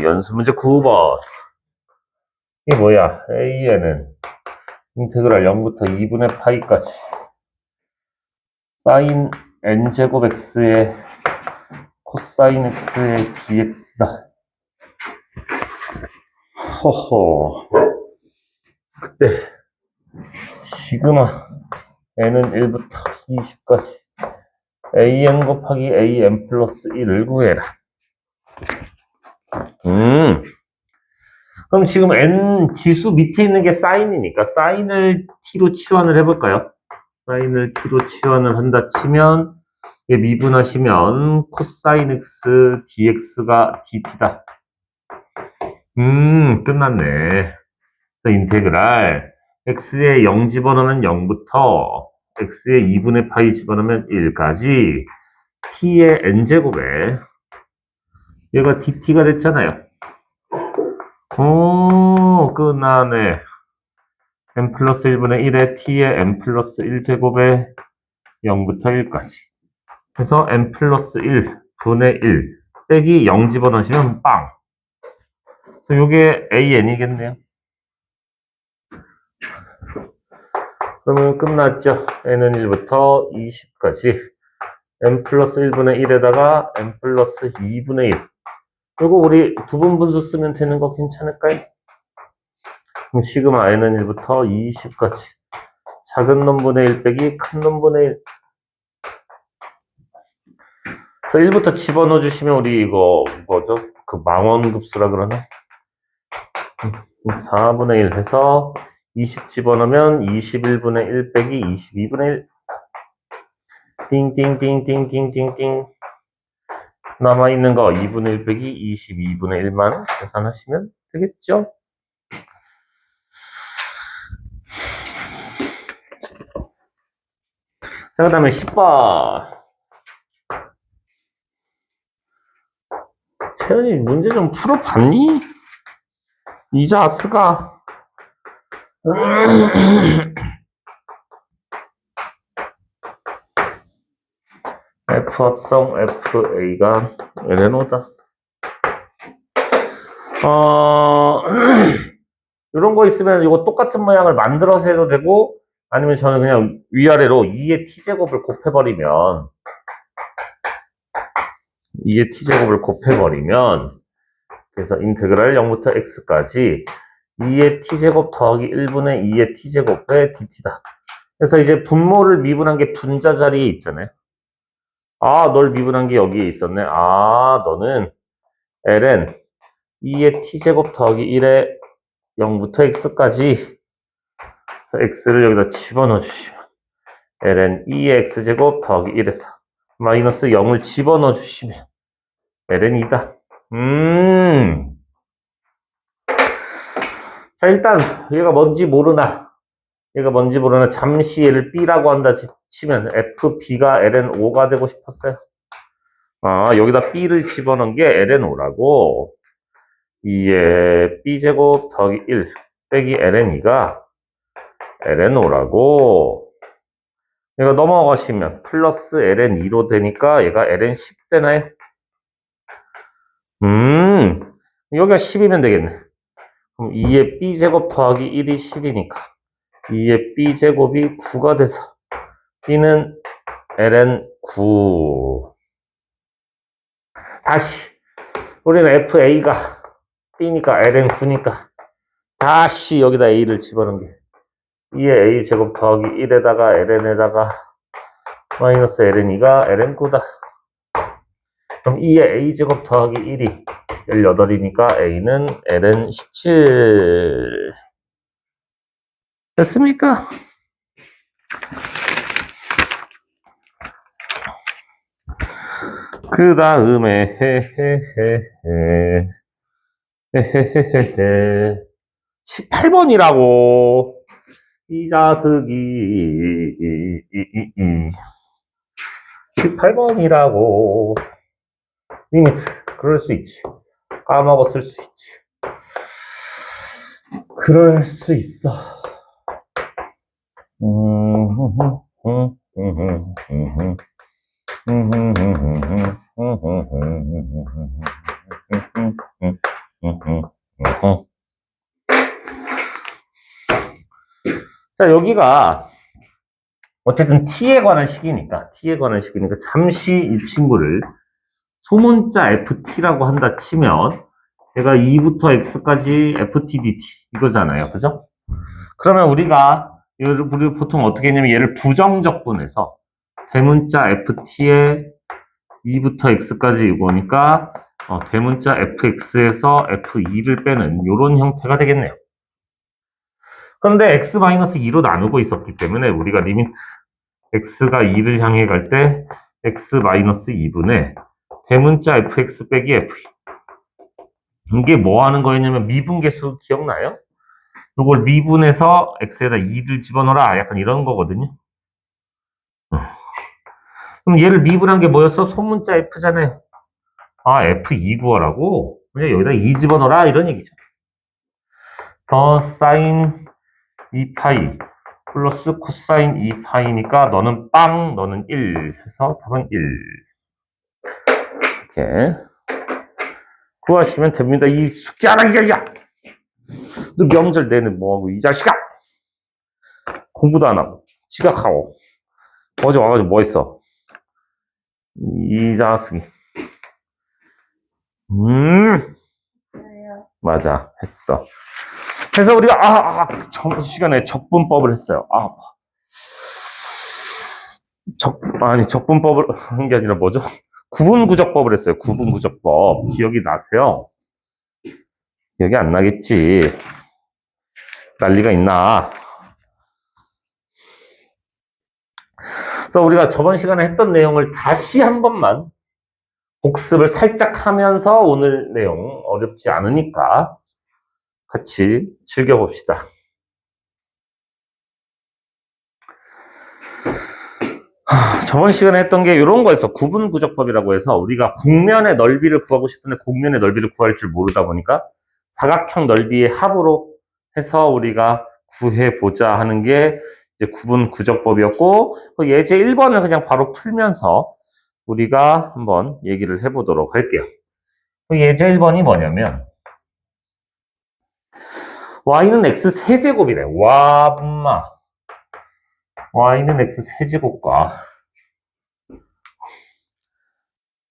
연습 문제 9번. 이게 뭐야? a에는 인테그랄 0부터 2분의 파이까지 사인 n제곱 x의 코사인 x의 dx다. 허허. 그때 시그마 n은 1부터 20까지 an 곱하기 an 플러스 1을 구해라. 그럼 지금 n 지수 밑에 있는 게 사인이니까 사인을 t로 치환을 해볼까요? 사인을 t로 치환을 한다 치면 이게 미분하시면 코사인 x dx가 dt다. 끝났네. 그래서 인테그랄 x에 0 집어넣으면 0부터 x에 2분의 파이 집어넣으면 1까지 t의 n제곱에 얘가 dt가 됐잖아요. 오, 끝나네. n 플러스 1분의 1에 t의 n 플러스 1제곱에 0부터 1까지. 그래서 n 플러스 1분의 1 빼기 0 집어넣으시면 빵. 그래서 요게 an이겠네요. 그러면 끝났죠. n은 1부터 20까지. n 플러스 1분의 1에다가 n 플러스 2분의 1. 요거 우리 부분분수 쓰면 되는 거 괜찮을까요? 그럼 시그마 n은 1부터 20까지. 작은 놈분의 1 빼기 큰 놈분의 1. 그래서 1부터 집어넣어 주시면 우리 이거 뭐죠? 그 망원급수라 그러나? 4분의 1 해서 20 집어넣으면 21분의 1 빼기 22분의 1. 띵띵띵띵띵띵띵. 남아있는 거 2분의 1 빼기 22분의 1만 계산하시면 되겠죠? 자, 그 다음에 10번. 채연이 문제 좀 풀어봤니? 이 자스가. F 합성 FA가 LNO다. 이런 거 있으면 이거 똑같은 모양을 만들어서 해도 되고, 아니면 저는 그냥 위아래로 2의 t제곱을 곱해버리면, 2의 t제곱을 곱해버리면, 그래서 인테그랄 0부터 x까지 2의 t제곱 더하기 1분의 2의 t제곱의 dt다. 그래서 이제 분모를 미분한 게 분자 자리에 있잖아요. 아, 널 미분한 게 여기에 있었네. 아, 너는 ln 2의 t제곱 더하기 1의 0부터 x까지. 그래서 x를 여기다 집어넣어 주시면 ln 2의 x제곱 더하기 1에서 마이너스 0을 집어넣어 주시면 ln 2다. 자, 일단 얘가 뭔지 모르나 잠시 얘를 b라고 한다 치면 fb가 ln5가 되고 싶었어요. 아, 여기다 b를 집어넣은 게 ln5라고. 2의 b제곱 더하기 1 빼기 ln2가 ln5라고. 얘가 넘어가시면 플러스 ln2로 되니까 얘가 ln10 되나요? 여기가 10이면 되겠네. 그럼 2의 b제곱 더하기 1이 10이니까 2의 b제곱이 9가 돼서 b는 ln9. 다시 우리는 fa가 b니까 ln9니까 다시 여기다 a를 집어넣은 게 2의 a제곱 더하기 1에다가 ln에다가 마이너스 ln2가 ln9다. 그럼 2의 a제곱 더하기 1이 18이니까 a는 ln17. 됐습니까? 그 다음에 18번이라고. 이 자식이 18번이라고. 리미트. 그럴 수 있지. 까먹었을 수 있지. 그럴 수 있어. 자, 여기가 어쨌든 t에 관한 식이니까 잠시 이 친구를 소문자 ft라고 한다 치면 얘가 2부터 x까지 ft dt 이거잖아요. 그죠? 그러면 우리가 우리 보통 어떻게 했냐면 얘를 부정적분해서 대문자 ft에 2부터 x까지 이거니까 대문자 fx에서 f2를 빼는 이런 형태가 되겠네요. 그런데 x-2로 나누고 있었기 때문에 우리가 리미트 x가 2를 향해 갈 때 x-2분의 대문자 fx 빼기 f2. 이게 뭐 하는 거였냐면 미분계수 기억나요? 이걸 미분해서 x에다 2를 집어넣어라. 약간 이런 거거든요. 그럼 얘를 미분한 게 뭐였어? 소문자 f잖아요. 아, f2 구하라고? 그냥 여기다 2 집어넣어라. 이런 얘기죠. 더 사인 2파이 플러스 코사인 2파이니까 너는 빵, 너는 1 해서 답은 1. 이렇게 구하시면 됩니다. 이 숙제 안 하기 전이야. 너 명절 내내 뭐하고 이 자식아. 공부도 안 하고 지각하고 어제 와가지고 뭐 했어? 이 자식이. 맞아, 했어. 그래서 우리가 시간에 적분법을 했어요. 적분법을 한 게 아니라 뭐죠? 구분구적법을 했어요. 구분구적법. 기억이 나세요? 기억이 안 나겠지. 난리가 있나. 그래서 우리가 저번 시간에 했던 내용을 다시 한 번만 복습을 살짝 하면서 오늘 내용 어렵지 않으니까 같이 즐겨봅시다. 저번 시간에 했던 게 이런 거였어. 구분구적법이라고 해서 우리가 곡면의 넓이를 구하고 싶은데 곡면의 넓이를 구할 줄 모르다 보니까 사각형 넓이의 합으로 해서 우리가 구해보자 하는 게 이제 구분구적법이었고, 그 예제 1번을 그냥 바로 풀면서 우리가 한번 얘기를 해보도록 할게요. 그 예제 1번이 뭐냐면 y는 x 세제곱이래. 와, 엄마. y는 x 세제곱과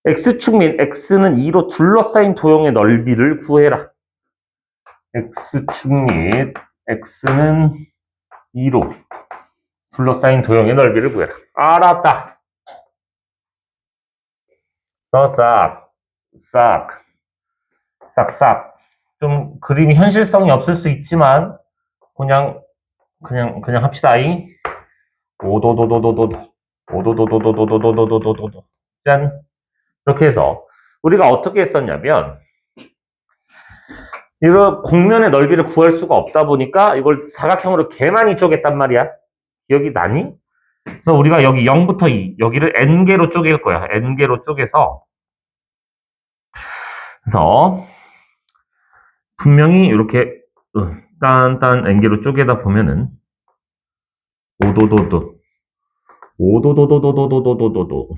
x축 및 x는 2로 둘러싸인 도형의 넓이를 구해라. x축 및 x는 2로 둘러싸인 도형의 넓이를 구해라. 알았다. 싹싹. 좀 그림이 현실성이 없을 수 있지만 그냥 합시다잉. 오도도도도도도도도도도도도도도도도도도도 짠. 이렇게 해서 우리가 어떻게 했었냐면 이거 곡면의 넓이를 구할 수가 없다 보니까 이걸 사각형으로 개 많이 쪼갰단 말이야. 기억이 나니? 그래서 우리가 여기 0부터 2 여기를 n개로 쪼갤 거야. n개로 쪼개서 그래서 분명히 이렇게 딴 n개로 쪼개다 보면은 오도도도도도도도도도도도도도도도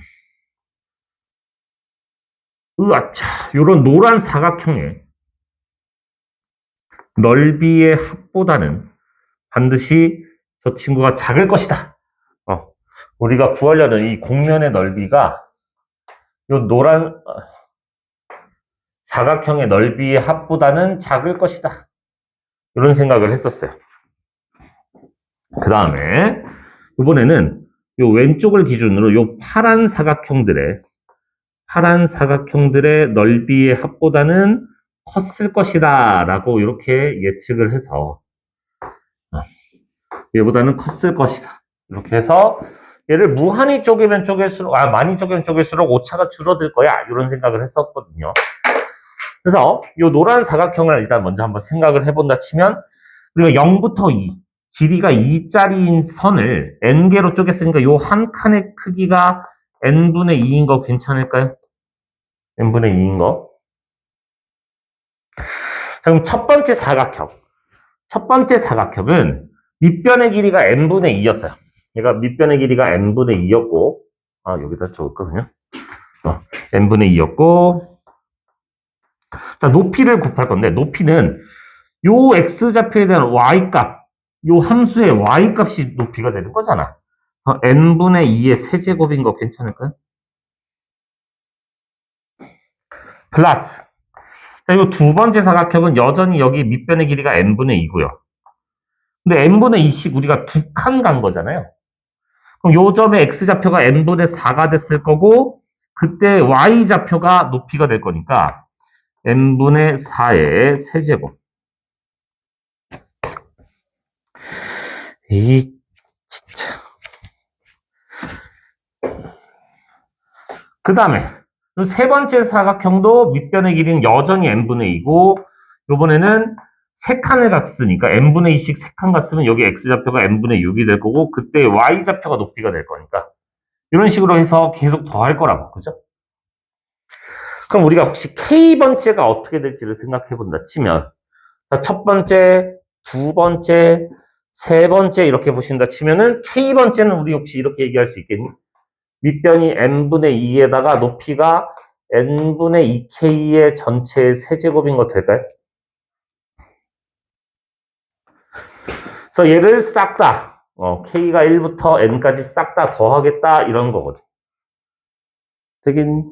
으아차 요런 노란 사각형의 넓이의 합보다는 반드시 저 친구가 작을 것이다. 우리가 구하려는 이 곡면의 넓이가 요 노란 사각형의 넓이의 합보다는 작을 것이다. 이런 생각을 했었어요. 그 다음에 이번에는 요 왼쪽을 기준으로 요 파란 사각형들의 넓이의 합보다는 컸을 것이다 라고 이렇게 예측을 해서 얘보다는 컸을 것이다 이렇게 해서 얘를 무한히 쪼개면 쪼갤수록 많이 쪼개면 쪼갤수록 오차가 줄어들 거야 이런 생각을 했었거든요. 그래서 요 노란 사각형을 일단 먼저 한번 생각을 해본다 치면 우리가 0부터 2 길이가 2짜리인 선을 n개로 쪼갰으니까 요 한 칸의 크기가 n분의 2인 거 괜찮을까요? n분의 2인 거. 자, 그럼 첫 번째 사각형은 밑변의 길이가 n분의 2였어요. 얘가 밑변의 길이가 n분의 2였고 여기다 적을까 그냥? n분의 2였고 자, 높이를 곱할 건데, 높이는 요 x좌표에 대한 y값, 요 함수의 y값이 높이가 되는 거잖아. n분의 2의 세제곱인 거 괜찮을까요? 플러스. 자, 요 두 번째 사각형은 여전히 여기 밑변의 길이가 n분의 2고요. 근데 n분의 2씩 우리가 두 칸 간 거잖아요. 그럼 요 점의 x좌표가 n분의 4가 됐을 거고, 그때 y좌표가 높이가 될 거니까 n분의 4의 세제곱. 이 진짜. 그 다음에 세 번째 사각형도 밑변의 길이는 여전히 n분의 2고, 요번에는 세 칸을 갔으니까 n분의 2씩 세 칸 갔으면 여기 x좌표가 n분의 6이 될 거고, 그때 y좌표가 높이가 될 거니까 이런 식으로 해서 계속 더할 거라고. 그죠? 그럼 우리가 혹시 k번째가 어떻게 될지를 생각해 본다 치면, 첫 번째, 두 번째, 세 번째 이렇게 보신다 치면은 k번째는 우리 혹시 이렇게 얘기할 수 있겠니? 밑변이 n분의 2에다가 높이가 n분의 2k의 전체의 세제곱인 거 될까요? 그래서 얘를 싹 다, k가 1부터 n까지 싹 다 더하겠다 이런 거거든. 되겠니?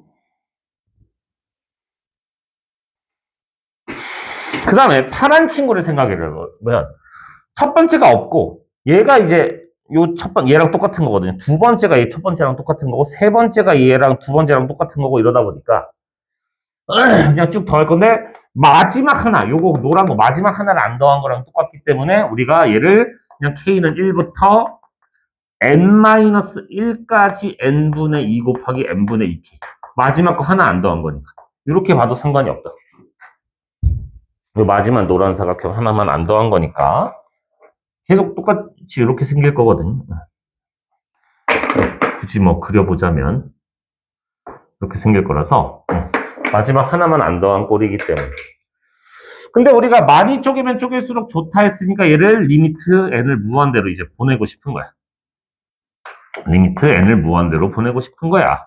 그 다음에 파란 친구를 생각해 보면 첫 번째가 없고 얘가 이제 요 얘랑 똑같은 거거든요. 두 번째가 얘 첫 번째랑 똑같은 거고, 세 번째가 얘랑 두 번째랑 똑같은 거고, 이러다 보니까 그냥 쭉 더할 건데, 마지막 하나, 요거 노란 거 마지막 하나를 안 더한 거랑 똑같기 때문에 우리가 얘를 그냥 k는 1부터 n-1까지 n분의 2 곱하기 n분의 2k. 마지막 거 하나 안 더한 거니까. 이렇게 봐도 상관이 없다. 요 마지막 노란 사각형 하나만 안 더한 거니까 계속 똑같이 이렇게 생길 거거든요. 굳이 뭐 그려보자면 이렇게 생길 거라서 마지막 하나만 안 더한 꼴이기 때문에. 근데 우리가 많이 쪼개면 쪼갤수록 좋다 했으니까 얘를 리미트 n을 무한대로 이제 보내고 싶은 거야. 리미트 n을 무한대로 보내고 싶은 거야.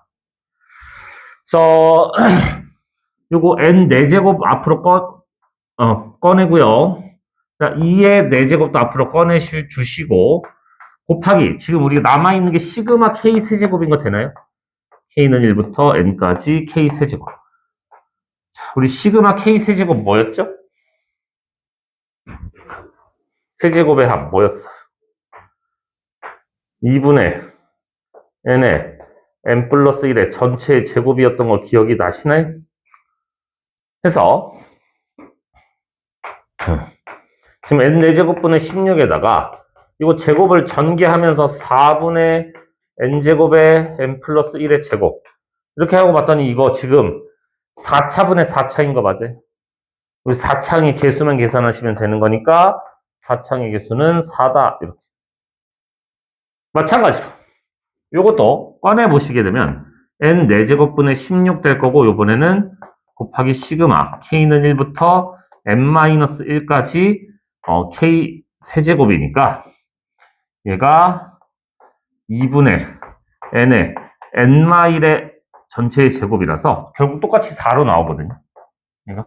그래서 요거 n 4제곱 앞으로 꺼내고요. 자, 2의 4제곱도 앞으로 꺼내주시고, 곱하기, 지금 우리가 남아있는 게 시그마 k 세제곱인 거 되나요? k는 1부터 n까지 k 세제곱. 우리 시그마 k 세제곱 뭐였죠? 세제곱의 합 뭐였어? 2분의 n의 n 플러스 1의 전체 제곱이었던 거 기억이 나시나요? 해서 지금 n 4제곱분의 16에다가 이거 제곱을 전개하면서 4분의 n제곱의 n 플러스 1의 제곱 이렇게 하고 봤더니 이거 지금 4차분의 4차인 거 맞아요? 우리 4창의 개수만 계산하시면 되는 거니까 4창의 개수는 4다 이렇게. 마찬가지로 요것도 꺼내보시게 되면 n 4제곱분의 16 될 거고, 요번에는 곱하기 시그마 k는 1부터 n-1까지 k 세제곱이니까 얘가 2분의 n의 n-1의 전체의 제곱이라서 결국 똑같이 4로 나오거든요. 얘가.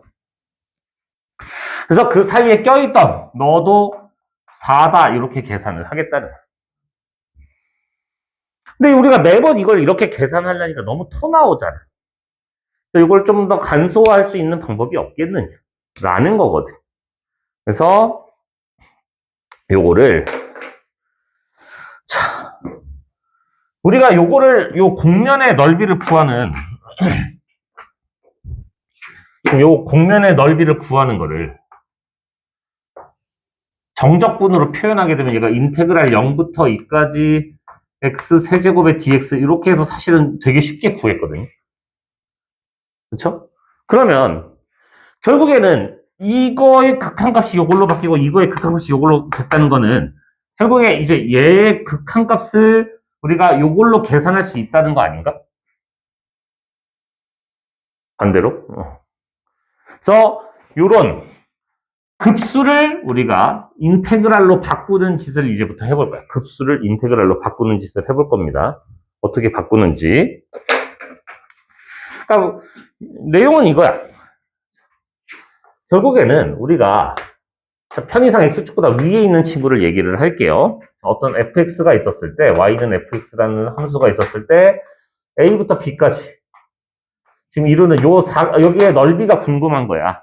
그래서 그 사이에 껴있던 너도 4다 이렇게 계산을 하겠다는 거예요. 근데 우리가 매번 이걸 이렇게 계산하려니까 너무 터 나오잖아. 그래서 이걸 좀 더 간소화할 수 있는 방법이 없겠느냐 라는 거거든. 그래서 요거를 자, 우리가 요거를 요 공면의 넓이를 구하는 요 공면의 넓이를 구하는 거를 정적분으로 표현하게 되면 얘가 인테그랄 0부터 2까지 x 세제곱의 dx 이렇게 해서 사실은 되게 쉽게 구했거든요. 그렇죠? 그러면 결국에는 이거의 극한값이 이걸로 바뀌고 이거의 극한값이 이걸로 됐다는 거는 결국에 이제 얘의 극한값을 우리가 이걸로 계산할 수 있다는 거 아닌가? 반대로. 그래서 이런 급수를 우리가 인테그랄로 바꾸는 짓을 이제부터 해볼 거야. 급수를 인테그랄로 바꾸는 짓을 해볼 겁니다. 어떻게 바꾸는지. 그러니까 내용은 이거야. 결국에는 우리가 편의상 x축보다 위에 있는 친구를 얘기를 할게요. 어떤 fx가 있었을 때, y는 fx라는 함수가 있었을 때, a부터 b까지. 지금 이루는 여기에 넓이가 궁금한 거야.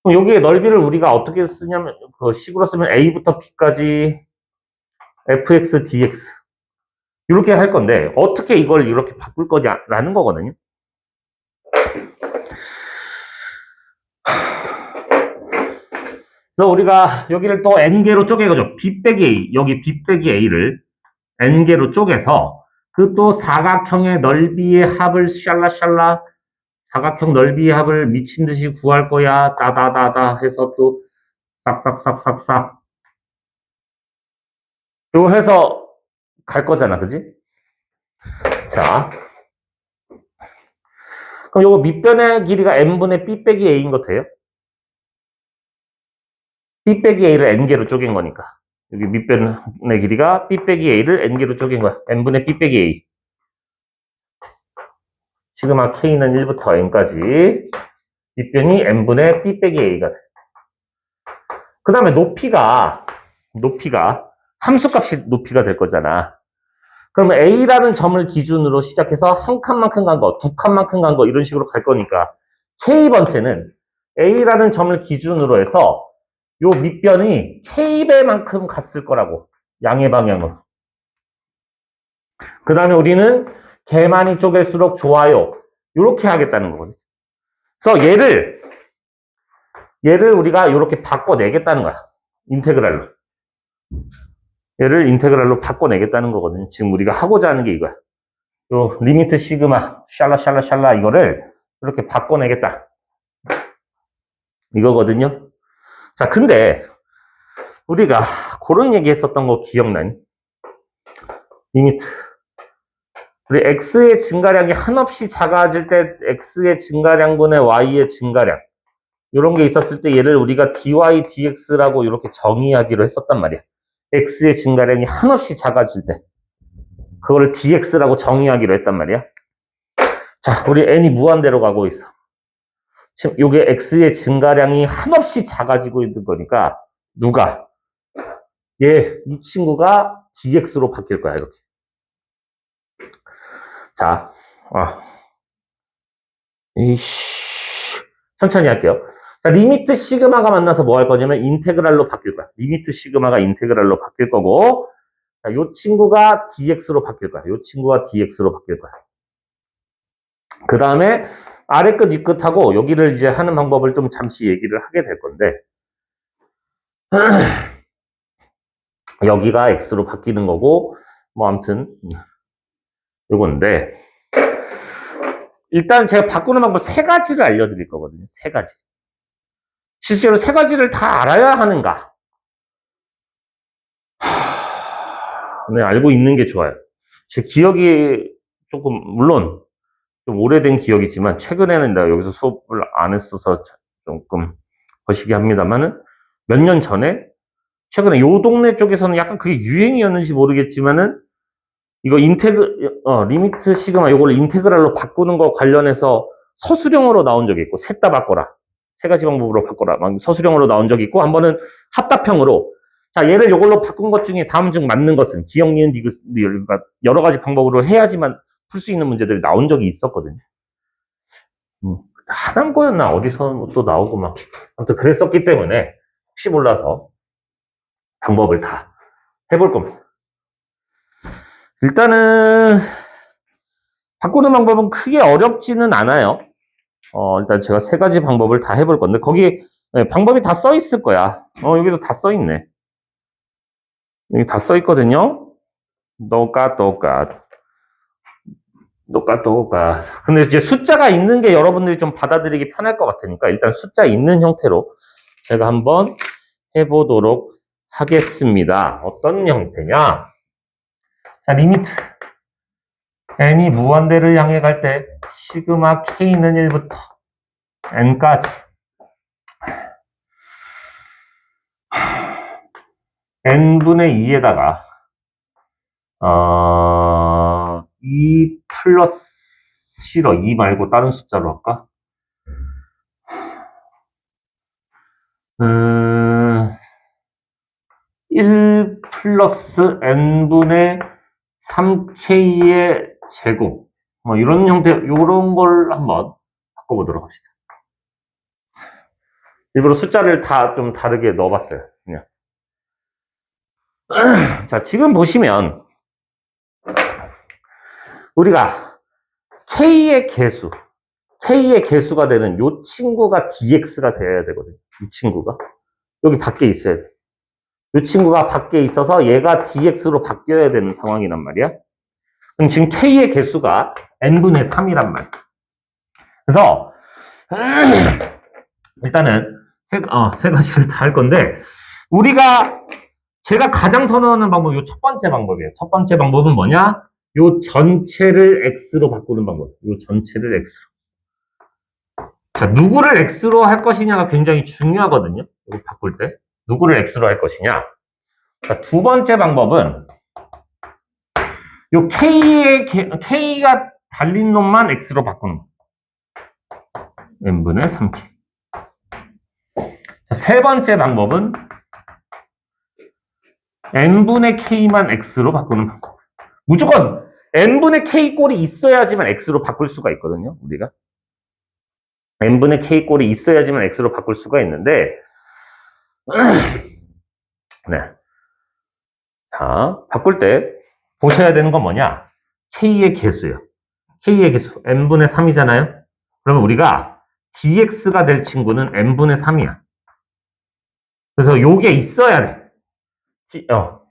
그럼 여기에 넓이를 우리가 어떻게 쓰냐면, 그 식으로 쓰면 a부터 b까지 fx dx. 이렇게 할 건데, 어떻게 이걸 이렇게 바꿀 거냐라는 거거든요. 그래서 우리가 여기를 또 n개로 쪼개죠. b 빼기 a, 여기 b 빼기 a를 n개로 쪼개서 그 또 사각형의 넓이의 합을 샬라샬라 사각형 넓이의 합을 미친 듯이 구할 거야. 다다다다 해서 또 싹싹싹싹싹 이거 해서 갈 거잖아. 그지? 자, 그럼 요거 밑변의 길이가 n분의 b 빼기 a인 거 돼요? b 빼기 a를 n개로 쪼갠 거니까. 여기 밑변의 길이가 b 빼기 a를 n개로 쪼갠 거야. n분의 b 빼기 a. 시그마 k는 1부터 n까지. 밑변이 n분의 b 빼기 a가 돼. 그 다음에 높이가 함수값이 높이가 될 거잖아. 그러면 a라는 점을 기준으로 시작해서 한 칸만큼 간 거, 두 칸만큼 간 거 이런 식으로 갈 거니까 k번째는 a라는 점을 기준으로 해서 요 밑변이 k배만큼 갔을 거라고. 양의 방향으로. 그 다음에 우리는 개 많이 쪼갤수록 좋아요. 이렇게 하겠다는 거거든. 그래서 얘를 우리가 이렇게 바꿔내겠다는 거야. 인테그랄로. 얘를 인테그랄로 바꿔내겠다는 거거든요. 지금 우리가 하고자 하는 게 이거야. 요 리미트 시그마 샬라 이거를 이렇게 바꿔내겠다. 이거거든요. 자, 근데 우리가 그런 얘기 했었던 거 기억나니? 리미트. 우리 x의 증가량이 한없이 작아질 때 x의 증가량분의 y의 증가량. 이런 게 있었을 때 얘를 우리가 dy dx라고 이렇게 정의하기로 했었단 말이야. x의 증가량이 한없이 작아질 때 그거를 dx라고 정의하기로 했단 말이야. 자, 우리 n이 무한대로 가고 있어. 지금 이게 x의 증가량이 한없이 작아지고 있는 거니까 누가? 이 친구가 dx로 바뀔 거야, 이렇게. 자, 천천히 할게요. 자, 리미트 시그마가 만나서 뭐 할 거냐면 인테그랄로 바뀔 거야. 리미트 시그마가 인테그랄로 바뀔 거고, 자, 요 친구가 dx로 바뀔 거야. 요 친구가 dx로 바뀔 거야. 그 다음에 아래 끝, 위 끝하고 여기를 이제 하는 방법을 좀 잠시 얘기를 하게 될 건데, 여기가 x로 바뀌는 거고, 뭐 아무튼 요건데, 일단 제가 바꾸는 방법 세 가지를 알려드릴 거거든요. 세 가지. 실제로 세 가지를 다 알아야 하는가? 네, 알고 있는 게 좋아요. 제 기억이 조금, 물론 좀 오래된 기억이지만, 최근에는 내가 여기서 수업을 안 했어서 조금 거시기 합니다만은, 몇 년 전에, 최근에 요 동네 쪽에서는 약간 그게 유행이었는지 모르겠지만은, 이거 리미트 시그마 요걸 인테그랄로 바꾸는 거 관련해서 서술형으로 나온 적이 있고, 셋 다 바꿔라. 세 가지 방법으로 바꿔라. 막 서술형으로 나온 적이 있고, 한 번은 합답형으로. 자, 얘를 요걸로 바꾼 것 중에 다음 중 맞는 것은 기억, 니은, 디귿, 여러 가지 방법으로 해야지만 풀 수 있는 문제들이 나온 적이 있었거든요. 하남고였나 어디서 또 나오고 막 아무튼 그랬었기 때문에 혹시 몰라서 방법을 다 해볼 겁니다. 일단은 바꾸는 방법은 크게 어렵지는 않아요. 일단 제가 세 가지 방법을 다 해볼 건데 거기에 방법이 다 써 있을 거야. 여기도 다 써 있네. 여기 다 써 있거든요. 똑같. 근데 이제 숫자가 있는 게 여러분들이 좀 받아들이기 편할 것 같으니까 일단 숫자 있는 형태로 제가 한번 해보도록 하겠습니다. 어떤 형태냐? 자, 리미트. n이 무한대를 향해 갈 때 시그마 k는 1부터 n까지 n분의 2에다가 2 플러스 싫어. 2 말고 다른 숫자로 할까? 1 플러스 n분의 3k의 제곱. 뭐, 이런 형태, 요런 걸 한번 바꿔보도록 합시다. 일부러 숫자를 다 좀 다르게 넣어봤어요. 그냥. 자, 지금 보시면, 우리가 K의 개수가 되는 요 친구가 dx가 되어야 되거든요. 이 친구가. 여기 밖에 있어야 돼. 이 친구가 밖에 있어서 얘가 dx로 바뀌어야 되는 상황이란 말이야. 그럼 지금 k의 개수가 n분의 3이란 말이야. 그래서 일단은 세 가지를 다 할 건데 제가 가장 선호하는 방법이 첫 번째 방법이에요. 첫 번째 방법은 뭐냐? 요 전체를 x로 바꾸는 방법. 요 전체를 x로. 자, 누구를 x로 할 것이냐가 굉장히 중요하거든요. 이거 바꿀 때. 누구를 x로 할 것이냐? 자, 두 번째 방법은 요 k가 달린 놈만 x로 바꾸는 거. n분의 3k. 자, 세 번째 방법은 n분의 k만 x로 바꾸는 방법. 무조건 n분의 k 꼴이 있어야지만 x로 바꿀 수가 있거든요. 우리가. n분의 k 꼴이 있어야지만 x로 바꿀 수가 있는데 네. 자, 바꿀 때 보셔야 되는 건 뭐냐? k의 개수요. k의 개수 n분의 3이잖아요. 그러면 우리가 dx가 될 친구는 n분의 3이야. 그래서 요게 있어야 돼.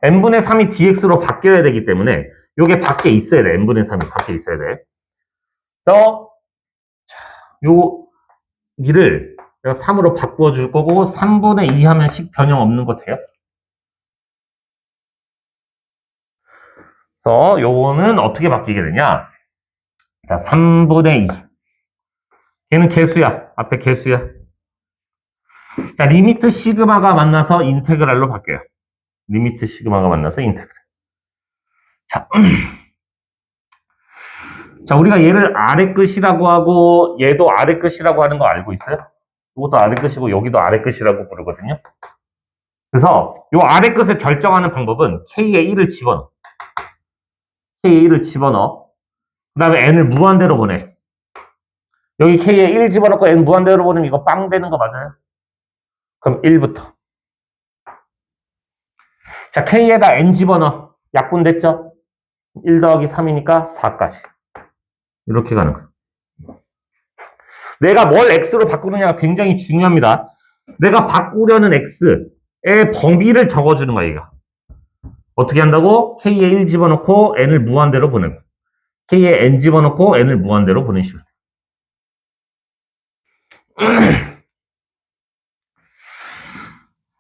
n분의 3이 dx로 바뀌어야 되기 때문에 요게 밖에 있어야 돼. n분의 3이 밖에 있어야 돼. 그래서 요 길을 3으로 바꾸어 줄 거고 3분의 2 하면 식 변형 없는 거 돼요? 그래서 요거는 어떻게 바뀌게 되냐? 자, 3분의 2. 걔는 개수야. 앞에 개수야. 자, 리미트 시그마가 만나서 인테그랄로 바뀌어요. 리미트 시그마가 만나서 인테그랄. 자, 자, 우리가 얘를 아래 끝이라고 하고 얘도 아래 끝이라고 하는 거 알고 있어요? 이것도 아래 끝이고 여기도 아래 끝이라고 부르거든요. 그래서 요 아래 끝을 결정하는 방법은 k의 1을 집어넣어. k의 1을 집어넣어. 그 다음에 n을 무한대로 보내. 여기 k에 1 집어넣고 n 무한대로 보내면 이거 빵 되는 거 맞아요? 그럼 1부터. 자, k에다 n 집어넣어. 약분됐죠? 1 더하기 3이니까 4까지. 이렇게 가는 거야. 내가 뭘 x로 바꾸느냐가 굉장히 중요합니다. 내가 바꾸려는 x의 범위를 적어주는 거야, 얘가. 어떻게 한다고? k에 1 집어넣고 n을 무한대로 보내고 k에 n 집어넣고 n을 무한대로 보내시면 돼요.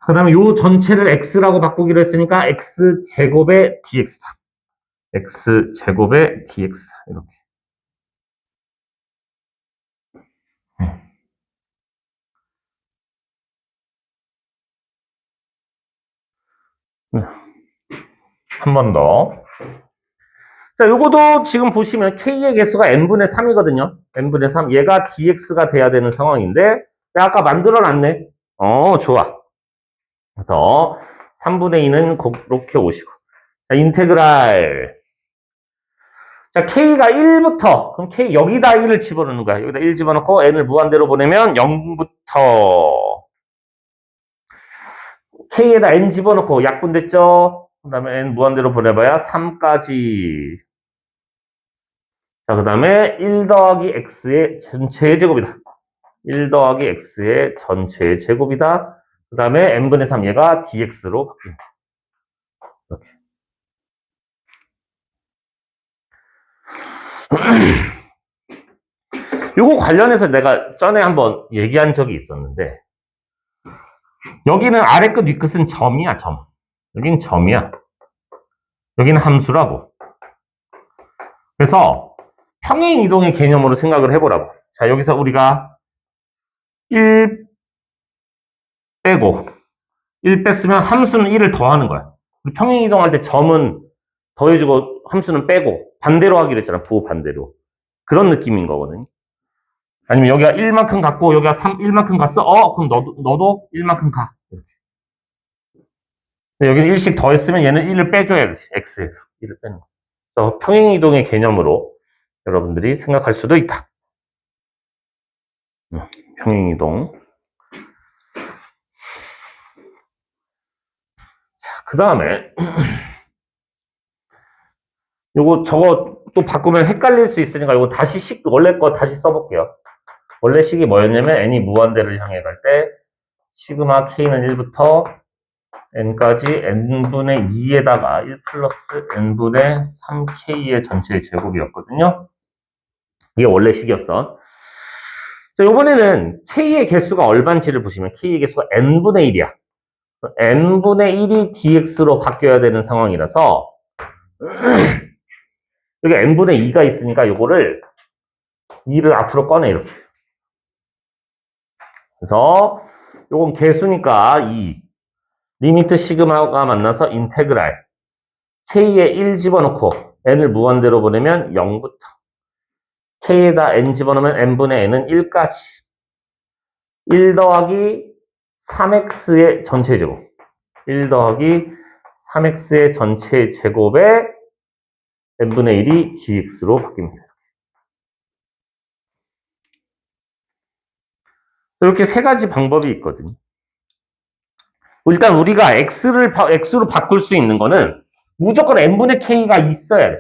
그 다음에 요 전체를 x라고 바꾸기로 했으니까 x제곱의 dx다. x제곱의 dx. 이렇게. 한 번 더. 자, 요거도 지금 보시면 k의 개수가 n분의 3이거든요. n분의 3. 얘가 dx가 돼야 되는 상황인데 아까 만들어 놨네. 좋아. 그래서 3분의 2는 그렇게 오시고. 자, 인테그랄. 자, k가 1부터. 그럼 k 여기다 1을 집어넣는 거야. 여기다 1 집어넣고 n을 무한대로 보내면 0부터 k에다 n 집어넣고 약분됐죠? 그 다음에 n 무한대로 보내봐야 3까지. 자, 그 다음에 1 더하기 x의 전체의 제곱이다. 1 더하기 x의 전체의 제곱이다. 그 다음에 n분의 3 얘가 dx로 바뀐다. 이렇게. 요거 관련해서 내가 전에 한번 얘기한 적이 있었는데 여기는 아래 끝, 위 끝은 점이야, 점. 여기는 점이야. 여기는 함수라고. 그래서 평행 이동의 개념으로 생각을 해보라고. 자, 여기서 우리가 1 빼고 1 뺐으면 함수는 1을 더하는 거야. 우리 평행 이동할 때 점은 더해주고 함수는 빼고 반대로 하기로 했잖아. 부호 반대로. 그런 느낌인 거거든요. 아니면 여기가 1만큼 갖고 여기가 1만큼 갔어? 그럼 너도 1만큼 가. 이렇게. 여기는 1씩 더했으면 얘는 1을 빼줘야 돼. x에서 1을 빼는 거. 그래서 평행이동의 개념으로 여러분들이 생각할 수도 있다. 평행이동. 그 다음에 저거 또 바꾸면 헷갈릴 수 있으니까 이거 다시 원래 거 다시 써볼게요. 원래 식이 뭐였냐면 n이 무한대를 향해 갈 때 시그마 k는 1부터 n까지 n분의 2에다가 1 플러스 n분의 3k의 전체의 제곱이었거든요. 이게 원래 식이었어. 자, 요번에는 k의 개수가 얼마인지를 보시면 k의 개수가 n분의 1이야. n분의 1이 dx로 바뀌어야 되는 상황이라서 여기 n분의 2가 있으니까 요거를 2를 앞으로 꺼내 이렇게. 그래서 요건 개수니까 2 리미트 시그마가 만나서 인테그랄 k에 1 집어넣고 n을 무한대로 보내면 0부터 k에다 n 집어넣으면 n분의 n은 1까지 1 더하기 3x의 전체 제곱 1 더하기 3x의 전체 제곱에 n분의 1이 dx로 바뀝니다. 이렇게 세 가지 방법이 있거든요. 일단 우리가 x로 바꿀 수 있는 거는 무조건 n분의 k가 있어야 돼.